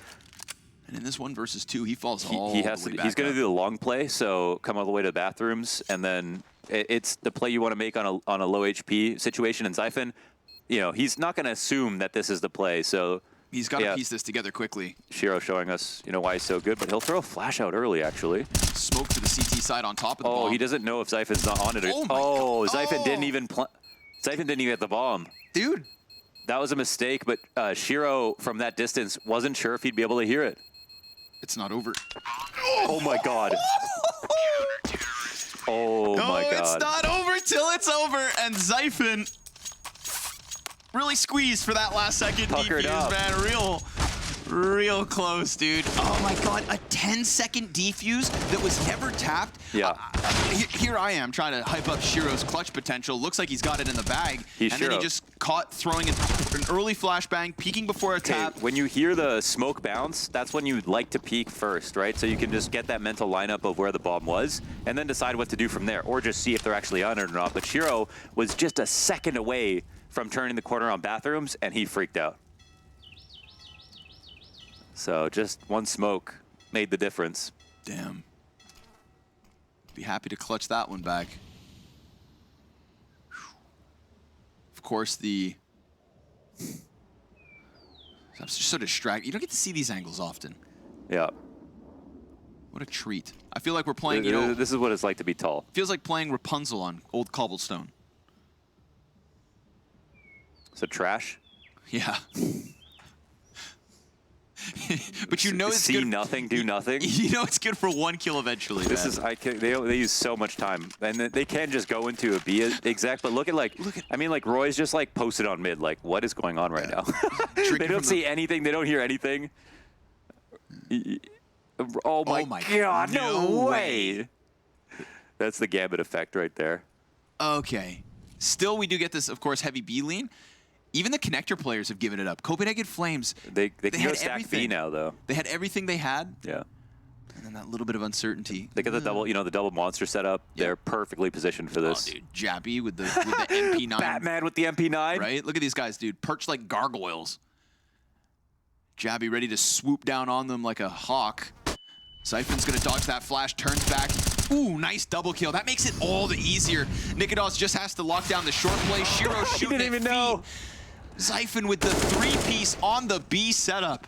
And in this 1 versus 2, he falls all he the has way to, back He's going to up. do the long play, so come all the way to the bathrooms, and then it's the play you want to make on a low HP situation. And Zyphon, you know, he's not going to assume that this is the play, so... He's got to piece this together quickly. Shiro showing us, you know, why he's so good, but he'll throw a flash out early, actually. Smoke to the CT side on top of the bomb. Oh, he doesn't know if Zyphon's not on it. Oh, Zyphon didn't even get the bomb. Dude. That was a mistake, but Shiro, from that distance, wasn't sure if he'd be able to hear it. It's not over. Oh my god. Oh my god. It's not over till it's over, and Zyphon really squeezed for that last second Puckered defuse, up. man. Real close, dude. Oh my god, a 10-second defuse that was never tapped. Yeah. Here I am trying to hype up Shiro's clutch potential. Looks like he's got it in the bag. He's and Shiro. then he just caught throwing an early flashbang, peeking before a tap. When you hear the smoke bounce, that's when you'd like to peek first, right? So you can just get that mental lineup of where the bomb was and then decide what to do from there, or just see if they're actually on it or not. But Shiro was just a second away from turning the corner on bathrooms, and he freaked out. So just one smoke made the difference. Damn. Be happy to clutch that one back. Of course, I'm just so distracted. You don't get to see these angles often. Yeah. What a treat. I feel like we're playing, you know... This is what it's like to be tall. Feels like playing Rapunzel on old cobblestone. So trash? Yeah. But you know it's See good. nothing, do nothing. You know it's good for 1 kill eventually. This man. is they use so much time, and they can just go into a B exact. But look at I mean, like Roy's just like posted on mid. Like, what is going on right now? They don't see anything. They don't hear anything. Oh my god! No way! That's the Gambit effect right there. Okay. Still, we do get this, of course, heavy B lean. Even the connector players have given it up. Copenhagen Flames. They can had go stack everything. B now, though. They had everything they had. Yeah. And then that little bit of uncertainty. They got the double, the double monster setup. Yep. They're perfectly positioned for this. Oh, dude, Jabby with the MP9. Batman with the MP9. Right? Look at these guys, dude. Perched like gargoyles. Jabby ready to swoop down on them like a hawk. Zyphon's gonna dodge that flash, turns back. Ooh, nice double kill. That makes it all the easier. Nikodaz just has to lock down the short play. Shiro shooting didn't even know. Zyphon with the 3-piece on the B setup.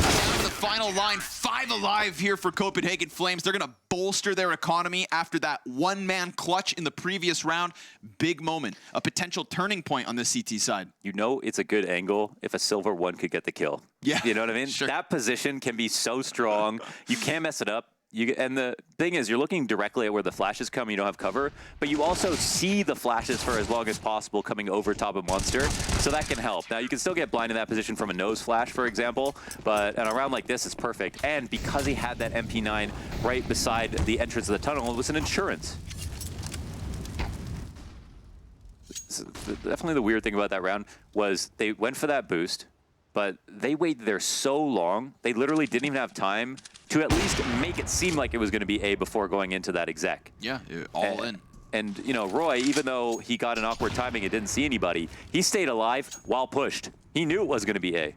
Down to the final line, 5 alive here for Copenhagen Flames. They're going to bolster their economy after that one-man clutch in the previous round. Big moment, a potential turning point on the CT side. You know it's a good angle if a silver 1 could get the kill. Yeah. You know what I mean? Sure. That position can be so strong. You can't mess it up. And the thing is, you're looking directly at where the flashes come. You don't have cover, but you also see the flashes for as long as possible coming over top of Monster, so that can help. Now, you can still get blind in that position from a nose flash, for example, but in a round like this, it's perfect. And because he had that MP9 right beside the entrance of the tunnel, it was an insurance. So definitely the weird thing about that round was they went for that boost, but they waited there so long, they literally didn't even have time to at least make it seem like it was going to be A before going into that exec. Yeah, all in. And, you know, Roy, even though he got an awkward timing and didn't see anybody, he stayed alive while pushed. He knew it was going to be A.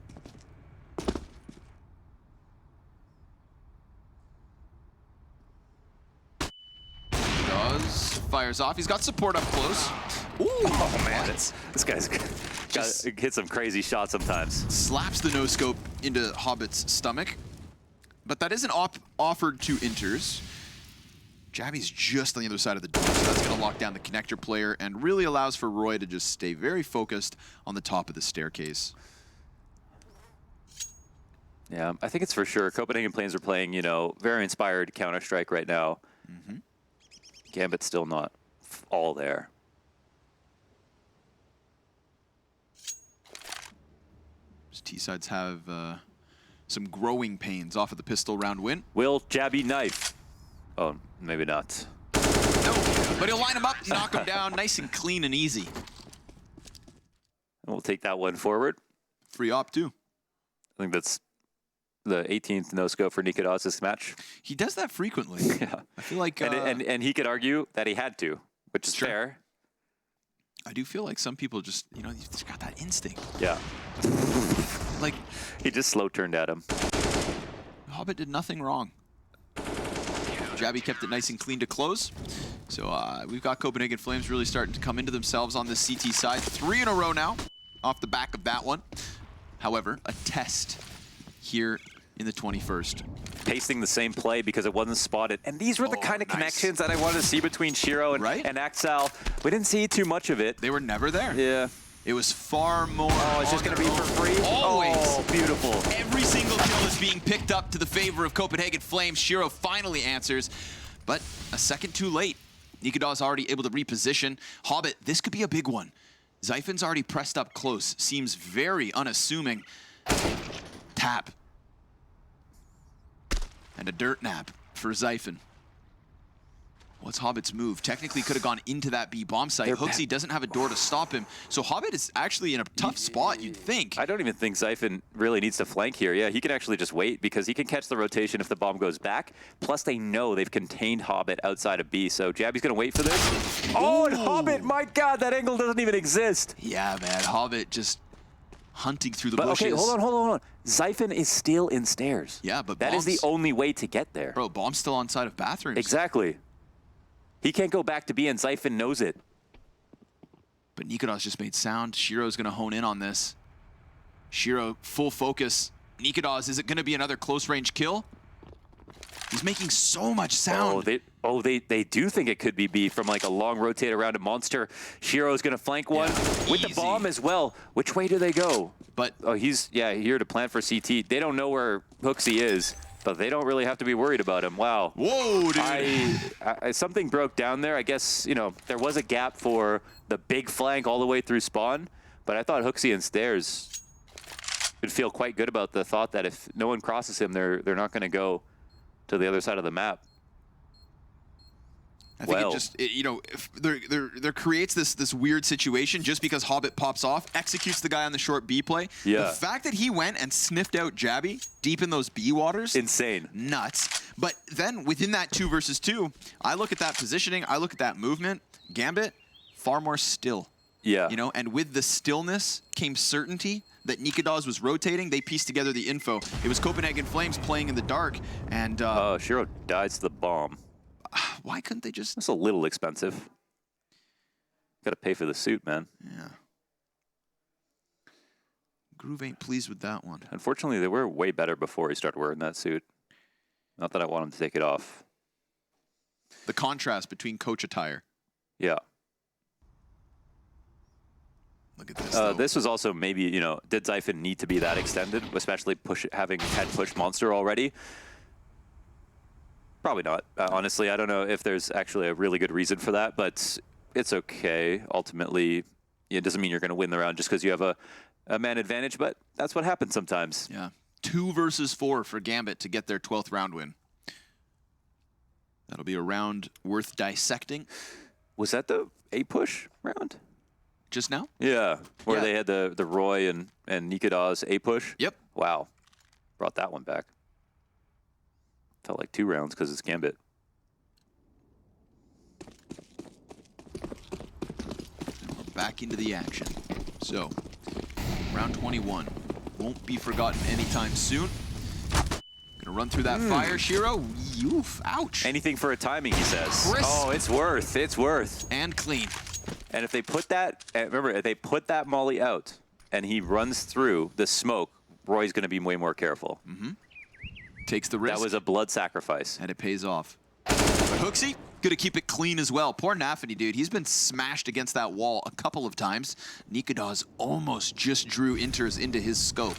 Fires off. He's got support up close. Ooh, oh man, this guy's got hit some crazy shots sometimes. Slaps the no-scope into Hobbit's stomach. But that isn't offered to Inters. Jabby's just on the other side of the door, so that's going to lock down the connector player and really allows for Roy to just stay very focused on the top of the staircase. Yeah, I think it's for sure. Copenhagen Plains are playing, you know, very inspired Counter-Strike right now. Mm-hmm. Gambit's still not all there. T-sides have some growing pains off of the pistol round win. Will Jabby knife? Oh, maybe not. No, but he'll line him up, knock him down, nice and clean and easy. We'll take that one forward. Free op too. I think that's the 18th no-scope for Nikodas this match. He does that frequently. Yeah. I feel like... and he could argue that he had to, which is fair. I do feel like some people just, you know, you've just got that instinct. Yeah. Like... He just slow turned at him. Hobbit did nothing wrong. Jabby kept it nice and clean to close. So we've got Copenhagen Flames really starting to come into themselves on this CT side. 3 in a row now off the back of that one. However, a test here in the 21st. Pasting the same play because it wasn't spotted. And these were the kind of connections that I wanted to see between Shiro and Axel. We didn't see too much of it. They were never there. Yeah. It was far more. Oh, it's just going to be for free? Always. Oh, beautiful. Every single kill is being picked up to the favor of Copenhagen Flames. Shiro finally answers, but a second too late. Nikodas already able to reposition. Hobbit, this could be a big one. Zyphon's already pressed up close. Seems very unassuming. Tap. And a dirt nap for Zyphon. What's Hobbit's move? Technically could have gone into that B bomb site. Hooksy doesn't have a door to stop him. So Hobbit is actually in a tough spot, you'd think. I don't even think Zyphon really needs to flank here. Yeah, he can actually just wait because he can catch the rotation if the bomb goes back. Plus they know they've contained Hobbit outside of B. So Jabby's going to wait for this. Oh, and Hobbit, my God, that angle doesn't even exist. Yeah, man, Hobbit just hunting through the bushes. Okay, hold on. Zyphon is still in stairs. Yeah, but that is the only way to get there. Bro, bomb's still on side of bathrooms. Exactly. He can't go back to B, and Zyphon knows it. But Nikodas just made sound. Shiro's going to hone in on this. Shiro, full focus. Nikodas, is it going to be another close-range kill? He's making so much sound. They do think it could be B from like a long rotate around a monster. Shiro's going to flank one with the bomb as well. Which way do they go? But he's here to plant for CT. They don't know where Hooksy is. But they don't really have to be worried about him. Wow. Whoa, dude. Something broke down there. I guess, you know, there was a gap for the big flank all the way through spawn. But I thought Hooksy and Stairs would feel quite good about the thought that if no one crosses him, they're not going to go to the other side of the map. I think it just, you know, there creates this weird situation just because Hobbit pops off, executes the guy on the short B play. Yeah. The fact that he went and sniffed out Jabby deep in those B waters. Insane. Nuts. But then within that 2 versus 2, I look at that positioning, I look at that movement. Gambit, far more still. Yeah. You know, and with the stillness came certainty that Nikodas was rotating. They pieced together the info. It was Copenhagen Flames playing in the dark. And Shiro dies to the bomb. Why couldn't they just... That's a little expensive. Got to pay for the suit, man. Yeah. Groove ain't pleased with that one. Unfortunately, they were way better before he started wearing that suit. Not that I want him to take it off. The contrast between coach attire. Yeah. Look at this. This was also maybe, you know, did Zyphon need to be that extended, especially having had pushed Monster already? Probably not. Honestly, I don't know if there's actually a really good reason for that, but it's okay. Ultimately, it doesn't mean you're going to win the round just because you have a man advantage, but that's what happens sometimes. Yeah. 2 versus 4 for GAMBIT to get their 12th round win. That'll be a round worth dissecting. Was that the A push round? Just now? Yeah, where Yeah. they had the Roy and Nikadaz A push. Yep. Wow, brought that one back. Felt like 2 rounds because it's GAMBIT. We're back into the action. So, round 21 won't be forgotten anytime soon. Gonna run through that fire, Shiro. Oof, ouch. Anything for a timing, he says. Crisp. Oh, it's worth. It's worth. And clean. And if they put that, remember, if they put that molly out and he runs through the smoke, Roy's going to be way more careful. Takes the risk. That was a blood sacrifice. And it pays off. But Hooksy, gonna keep it clean as well. Poor Nafany, dude. He's been smashed against that wall a couple of times. Nikadaz almost just drew Inters into his scope.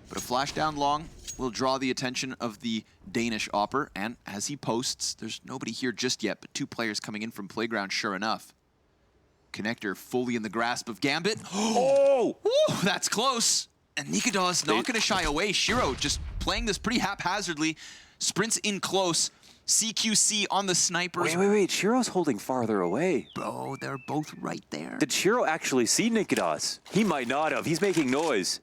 But a flash down long will draw the attention of the Danish Opper. And as he posts, there's nobody here just yet, but 2 players coming in from Playground, sure enough. Connector fully in the grasp of GAMBIT. Oh! Woo, that's close. And Nikadaz not going to shy away. Shiro just playing this pretty haphazardly. Sprints in close. CQC on the snipers. Wait. Shiro's holding farther away. Oh, they're both right there. Did Shiro actually see Nikadaz? He might not have. He's making noise.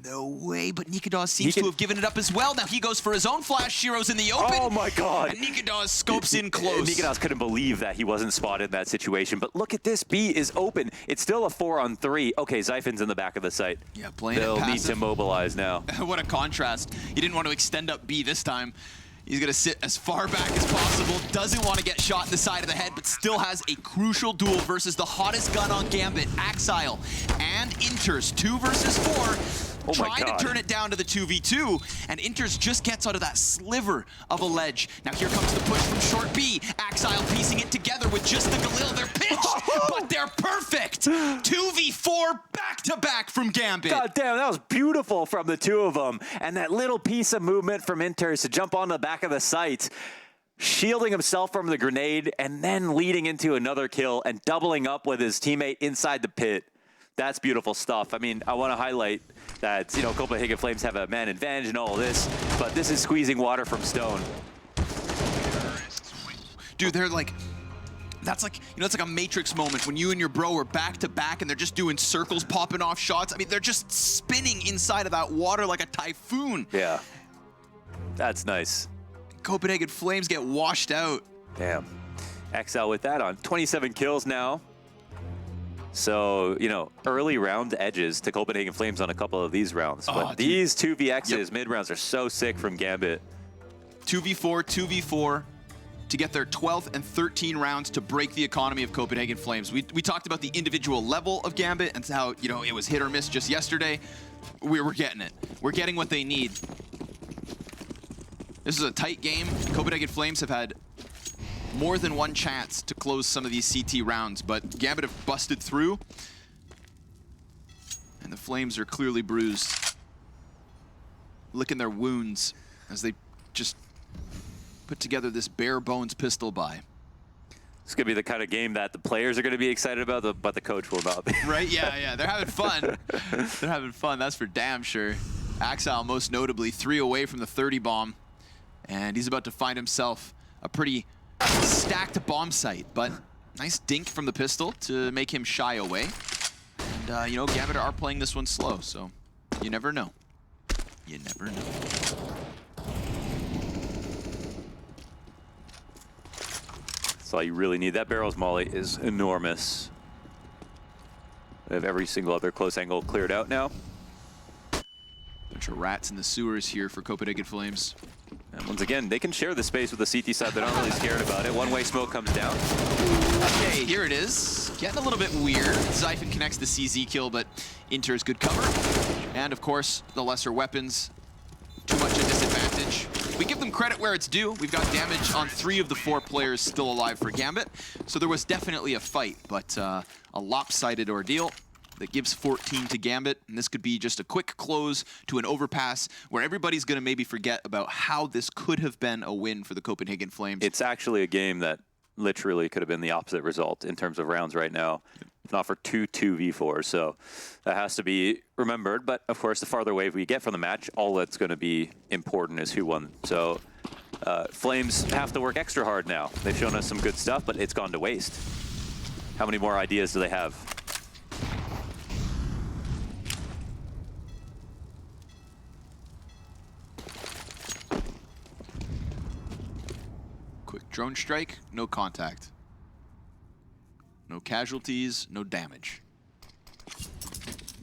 No way, but Nikadaz seems to have given it up as well. Now he goes for his own flash. Shiro's in the open. Oh my God. And Nikadaz scopes in close. Nikadaz couldn't believe that he wasn't spotted in that situation. But look at this. B is open. It's still a 4-on-3. Okay, Zyphon's in the back of the site. Yeah, playing it They'll need passive. to mobilize now. What a contrast. He didn't want to extend up B this time. He's going to sit as far back as possible. Doesn't want to get shot in the side of the head, but still has a crucial duel versus the hottest gun on GAMBIT, Axile and Inters. 2 versus 4. Oh my Trying God. to turn it down to the 2v2, and Inters just gets out of that sliver of a ledge. Now here comes the push from short B. Axile piecing it together with just the Galil. They're pinched, but they're perfect. 2v4 back-to-back from GAMBIT. God damn, that was beautiful from the 2 of them. And that little piece of movement from Inters to jump on the back of the site, shielding himself from the grenade, and then leading into another kill and doubling up with his teammate inside the pit. That's beautiful stuff. I mean, I want to highlight that, you know, Copenhagen Flames have a man advantage and all this, but this is squeezing water from stone. Dude, they're like, that's like, you know, it's like a Matrix moment when you and your bro are back to back and they're just doing circles, popping off shots. I mean, they're just spinning inside of that water like a typhoon. Yeah, that's nice. Copenhagen Flames get washed out. Damn. XL with that on 27 kills now. So, you know, early round edges to Copenhagen Flames on a couple of these rounds. But dude. these 2vx's mid-rounds are so sick from GAMBIT. 2v4 to get their 12th and 13 rounds to break the economy of Copenhagen Flames. We talked about the individual level of GAMBIT and how, you know, it was hit or miss just yesterday. We're getting it. We're getting what they need. This is a tight game. Copenhagen Flames have had more than one chance to close some of these CT rounds, but GAMBIT have busted through. And the Flames are clearly bruised. Licking their wounds as they just put together this bare bones pistol buy. It's going to be the kind of game that the players are going to be excited about, but the coach will not be. Right? Yeah. They're having fun. They're having fun, that's for damn sure. Axile, most notably, 3 away from the 30 bomb. And he's about to find himself a pretty stacked bomb site, but nice dink from the pistol to make him shy away. And, you know, GAMBIT are playing this one slow, so you never know. You never know. That's all you really need. That barrel's molly is enormous. They have every single other close angle cleared out now. Bunch of rats in the sewers here for Copenhagen Flames. And once again, they can share the space with the CT side. They're not really scared about it. One-way smoke comes down. Okay, here it is. Getting a little bit weird. Zyphon connects the CZ kill, but Inter's good cover. And of course, the lesser weapons, too much a disadvantage. We give them credit where it's due. We've got damage on 3 of the 4 players still alive for Gambit. So there was definitely a fight, but a lopsided ordeal that gives 14 to Gambit. And this could be just a quick close to an overpass where everybody's going to maybe forget about how this could have been a win for the Copenhagen Flames. It's actually a game that literally could have been the opposite result in terms of rounds right now, if not for 2-2v4s. So that has to be remembered. But of course, the farther away we get from the match, all that's going to be important is who won. So Flames have to work extra hard now. They've shown us some good stuff, but it's gone to waste. How many more ideas do they have? Quick drone strike, no contact. No casualties, no damage.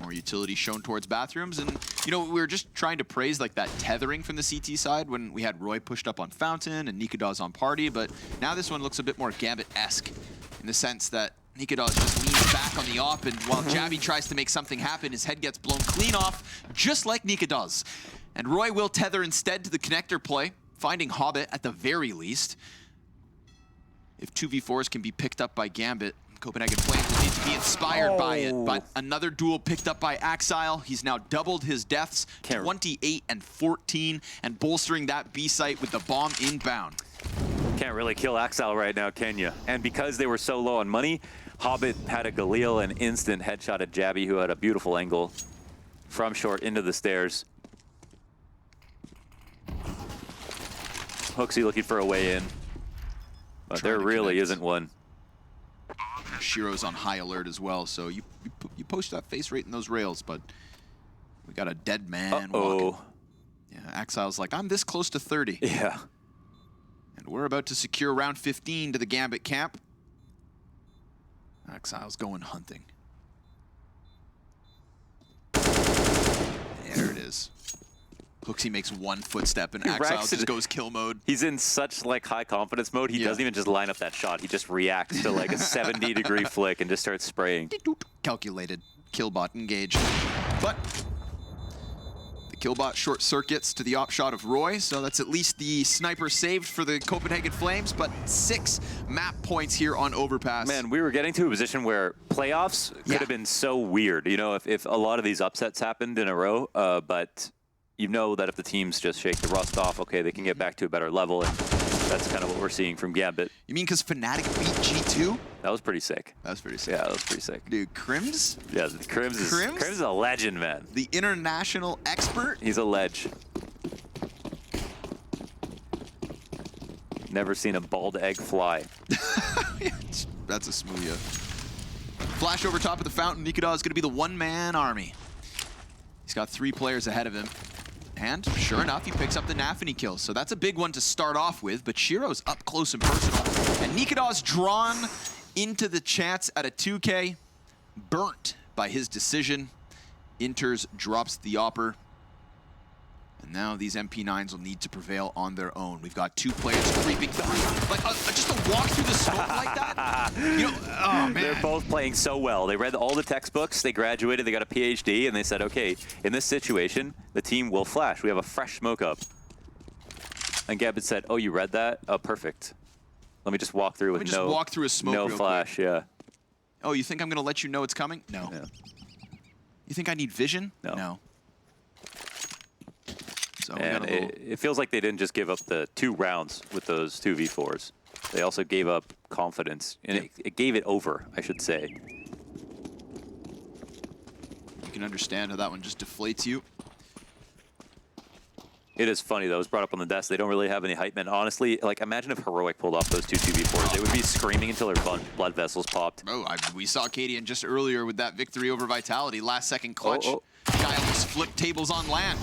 More utility shown towards bathrooms. And, you know, we were just trying to praise, like, that tethering from the CT side when we had Roy pushed up on Fountain and Nikadaz on Party. But now this one looks a bit more Gambit-esque in the sense that Nikadaz just leans back on the op, and while Jabby tries to make something happen, his head gets blown clean off, just like Nikadaz. And Roy will tether instead to the connector play, finding Hobbit at the very least. If 2v4s can be picked up by Gambit, Copenhagen Flames will need to be inspired by it. But another duel picked up by Axile. He's now doubled his deaths, 28 and 14, and bolstering that B site with the bomb inbound. Can't really kill Axile right now, can you? And because they were so low on money, Hobbit had a Galil and instant headshot at Jabby, who had a beautiful angle from short into the stairs. Hooksy looking for a way in. But there really isn't one. Shiro's on high alert as well, so you post that face right in those rails, but we got a dead man walking. Yeah, Axile's like, I'm this close to 30. Yeah. And we're about to secure round 15 to the Gambit camp. Axile's going hunting. There it is. Hooksy makes one footstep and Axile just goes kill mode. He's in such like high confidence mode. He doesn't even just line up that shot. He just reacts to like a 70-degree flick and just starts spraying. Calculated. Killbot engaged. But the Killbot short circuits to the op shot of Roy, so that's at least the sniper saved for the Copenhagen Flames, but 6 map points here on Overpass. Man, we were getting to a position where playoffs could have been so weird, you know, if a lot of these upsets happened in a row, but you know that if the teams just shake the rust off, okay, they can get back to a better level, and that's kind of what we're seeing from Gambit. You mean because Fnatic beat G2? That was pretty sick. That was pretty sick. Yeah, that was pretty sick. Dude, Crims? Yeah, Crims is a legend, man. The international expert? He's a ledge. Never seen a bald egg fly. That's a smoothie. Flash over top of the fountain. Nikadaz is going to be the one-man army. He's got 3 players ahead of him. And sure enough, he picks up the Nafany kill. So that's a big one to start off with, but Shiro's up close and personal. And Nikadaz drawn into the chance at a 2K, burnt by his decision. Inters drops the opper. And now these MP9s will need to prevail on their own. We've got 2 players creeping through. Like, just a walk through the smoke like that? You know, oh, man. They're both playing so well. They read all the textbooks, they graduated, they got a PhD, and they said, okay, in this situation, the team will flash. We have a fresh smoke up. And Gambit said, oh, you read that? Oh, perfect. Let me just walk through with a smoke no real flash, quick. yeah. Oh, you think I'm going to let you know it's coming? No. Yeah. You think I need vision? No. So and it feels like they didn't just give up the 2 rounds with those 2v4s. They also gave up confidence, and it gave it over, I should say. You can understand how that one just deflates you. It is funny, though. It was brought up on the desk. They don't really have any hype men. Honestly, like, imagine if Heroic pulled off those 2 2v4s. They would be screaming until their blood vessels popped. Oh, we saw Cadian just earlier with that victory over Vitality. Last second clutch. Guy almost flipped tables on land.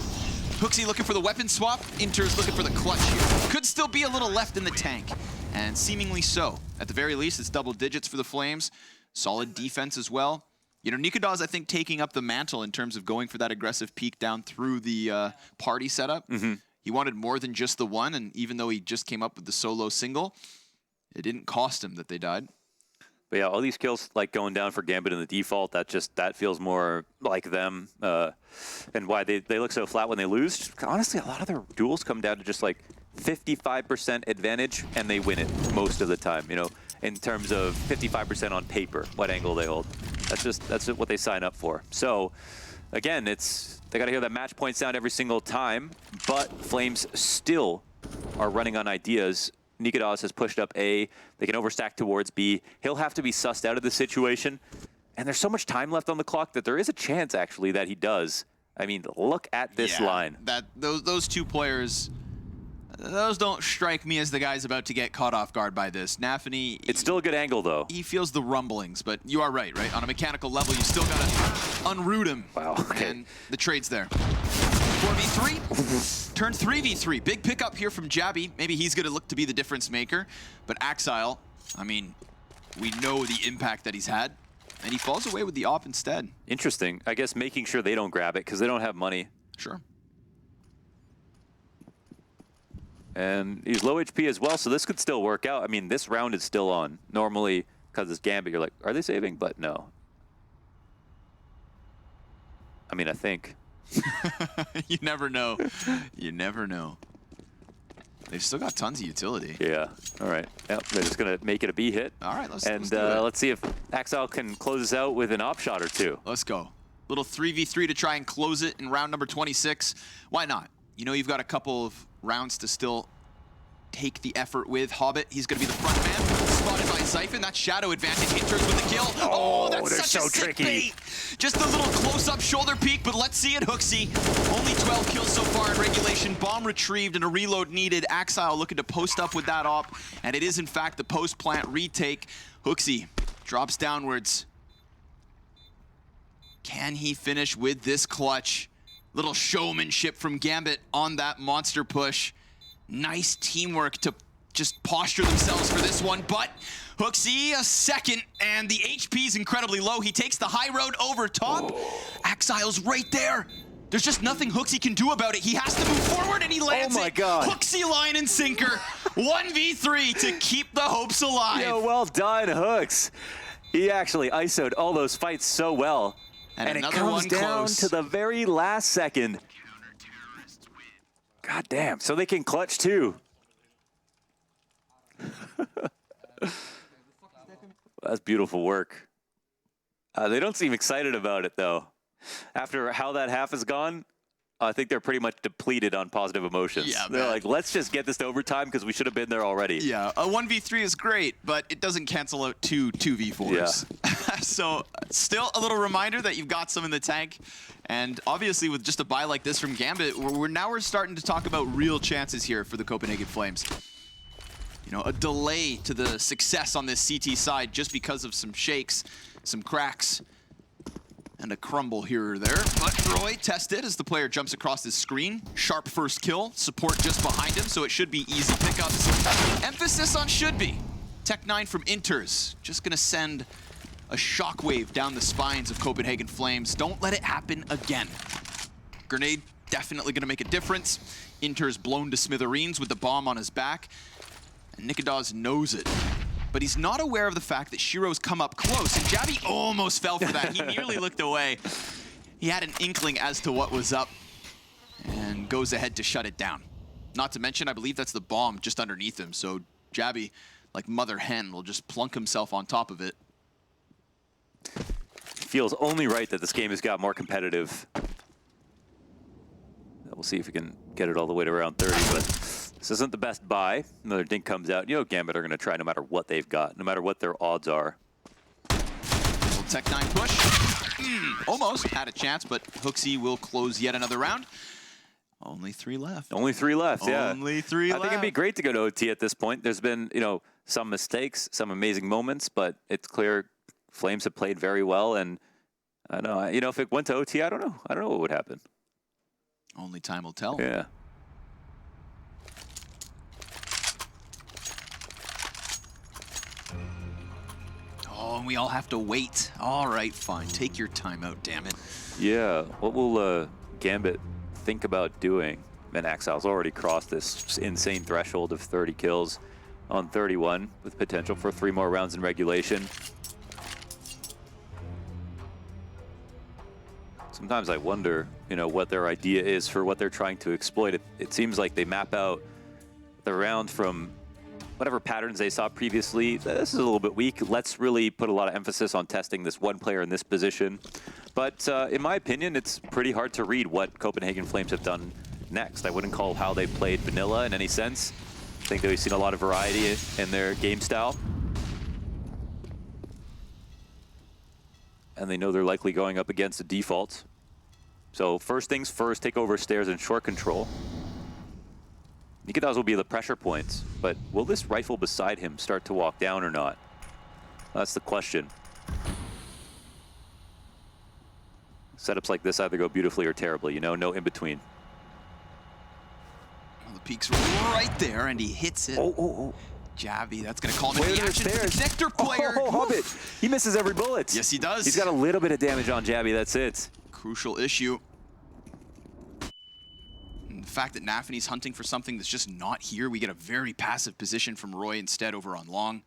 Hooksy looking for the weapon swap. Inter's looking for the clutch here. Could still be a little left in the tank. And seemingly so. At the very least, it's double digits for the Flames. Solid defense as well. You know, Nikadaz, I think, taking up the mantle in terms of going for that aggressive peek down through the party setup. He wanted more than just the one, and even though he just came up with the solo single, it didn't cost him that they died. But yeah, all these kills like going down for Gambit in the default, that feels more like them. And why they look so flat when they lose. Honestly, a lot of their duels come down to just like 55% advantage and they win it most of the time, you know, in terms of 55% on paper, what angle they hold. That's what they sign up for. So again, they gotta hear that match point sound every single time, but Flames still are running on ideas. Nikodas has pushed up A. They can overstack towards B. He'll have to be sussed out of the situation. And there's so much time left on the clock that there is a chance, actually, that he does. I mean, look at this line. Those two players, those don't strike me as the guys about to get caught off guard by this. Nafany... It's still a good angle, though. He feels the rumblings, but you are right? On a mechanical level, you still got to unroot him. Wow, okay. And the trade's there. 4v3, turn 3v3. Big pickup here from Jabby. Maybe he's going to look to be the difference maker. But Axile, I mean, we know the impact that he's had. And he falls away with the op instead. Interesting. I guess making sure they don't grab it because they don't have money. Sure. And he's low HP as well, so this could still work out. I mean, this round is still on. Normally, because it's Gambit, you're like, are they saving? But no. I mean, I think. You never know. You never know. They've still got tons of utility. Yeah. All right. Yep. They're just gonna make it a B hit. All right. Let's do it. Let's see if Axile can close this out with an op shot or two. Let's go. Little 3v3 to try and close it in round number 26. Why not? You know, you've got a couple of rounds to still take the effort with. Hobbit, he's going to be the front man. Spotted by Zyphon. That shadow advantage. Inters with the kill. Oh, that's they're such so a sick tricky. bait. Just a little close-up shoulder peek, but let's see it. Hooksy. Only 12 kills so far in regulation. Bomb retrieved and a reload needed. Axile looking to post up with that op, and it is in fact the post-plant retake. Hooksy drops downwards. Can he finish with this clutch? Little showmanship from Gambit on that monster push. Nice teamwork to just posture themselves for this one, but Hooksy a second, and the HP is incredibly low. He takes the high road over top. Axile's right there. There's just nothing Hooksy can do about it. He has to move forward, and he lands Oh my God. Hooksy line and sinker. 1v3 to keep the hopes alive. Yo, well done, Hooks. He actually ISO'd all those fights so well. And it another comes one down close. to the very last second. God damn, so they can clutch too. That's beautiful work. They don't seem excited about it though. After how that half is gone, I think they're pretty much depleted on positive emotions. Yeah, they're man. like, let's just get this to overtime because we should have been there already. Yeah, a 1v3 is great, but it doesn't cancel out two 2v4s. So still a little reminder that you've got some in the tank. And obviously with just a buy like this from Gambit, we're starting to talk about real chances here for the Copenhagen Flames. You know, a delay to the success on this CT side just because of some shakes, some cracks, and a crumble here or there. But Roy tested as the player jumps across his screen. Sharp first kill, support just behind him, so it should be easy pickups. Emphasis on should be. Tech9 from Inters, just gonna send a shockwave down the spines of Copenhagen Flames. Don't let it happen again. Grenade definitely gonna make a difference. Inters blown to smithereens with the bomb on his back. And Nikodas knows it. But he's not aware of the fact that Shiro's come up close, and Jabby almost fell for that. He nearly looked away. He had an inkling as to what was up, and goes ahead to shut it down. Not to mention, I believe that's the bomb just underneath him, so Jabby, like mother hen, will just plunk himself on top of it. Feels only right that this game has got more competitive. We'll see if we can get it all the way to around 30, but this isn't the best buy. Another dink comes out. You know, Gambit are going to try no matter what they've got, no matter what their odds are. Little Tech9 push. Almost had a chance, but Hooksy will close yet another round. Only 3 left. Only 3 left, yeah. Only 3 left. I think it'd be great to go to OT at this point. There's been, you know, some mistakes, some amazing moments, but it's clear Flames have played very well. And I don't know, you know, if it went to OT, I don't know. I don't know what would happen. Only time will tell. Yeah. Oh, and we all have to wait. All right, fine. Take your time out, damn it. Yeah. What will Gambit think about doing? And Axile's already crossed this insane threshold of 30 kills on 31 with potential for 3 more rounds in regulation. Sometimes I wonder, you know, what their idea is for what they're trying to exploit. It seems like they map out the round from whatever patterns they saw previously. This is a little bit weak. Let's really put a lot of emphasis on testing this one player in this position. But in my opinion, it's pretty hard to read what Copenhagen Flames have done next. I wouldn't call how they played vanilla in any sense. I think that we've seen a lot of variety in their game style. And they know they're likely going up against a default. So first things first, take over stairs and short control. Nikita's will be the pressure points, but will this rifle beside him start to walk down or not? That's the question. Setups like this either go beautifully or terribly, you know, no in between. Well, the peak's right there, and he hits it. Oh. Jabby, that's going to call him into the action for the connector player. Oh, Hobbit. He misses every bullet. Yes, he does. He's got a little bit of damage on Jabby, that's it. Crucial issue. And the fact that Nafany's hunting for something that's just not here, we get a very passive position from Roy instead over on long.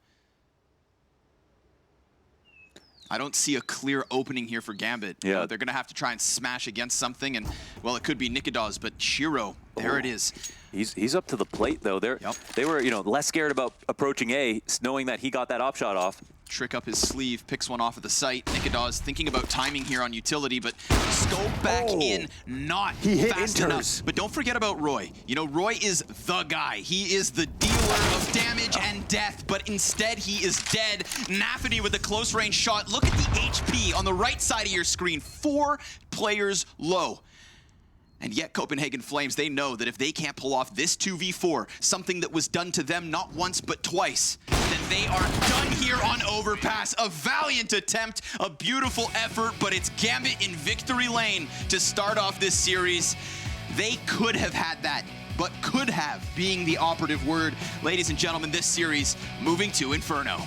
I don't see a clear opening here for Gambit. Yeah. They're going to have to try and smash against something, and, well, it could be Nikita's, but Shiro, there it is. He's up to the plate, though. They were, you know, less scared about approaching A, knowing that he got that op shot off. Trick up his sleeve, picks one off at the site. Nikita's thinking about timing here on utility, but scope back in, not fast enough. But don't forget about Roy. You know, Roy is the guy. He is the dealer of damage and death, but instead he is dead. Nafany with a close range shot. Look at the HP on the right side of your screen. 4 players low. And yet Copenhagen Flames, they know that if they can't pull off this 2v4, something that was done to them not once but twice, then they are done here on Overpass. A valiant attempt, a beautiful effort, but it's Gambit in victory lane to start off this series. They could have had that, but could have being the operative word. Ladies and gentlemen, this series moving to Inferno.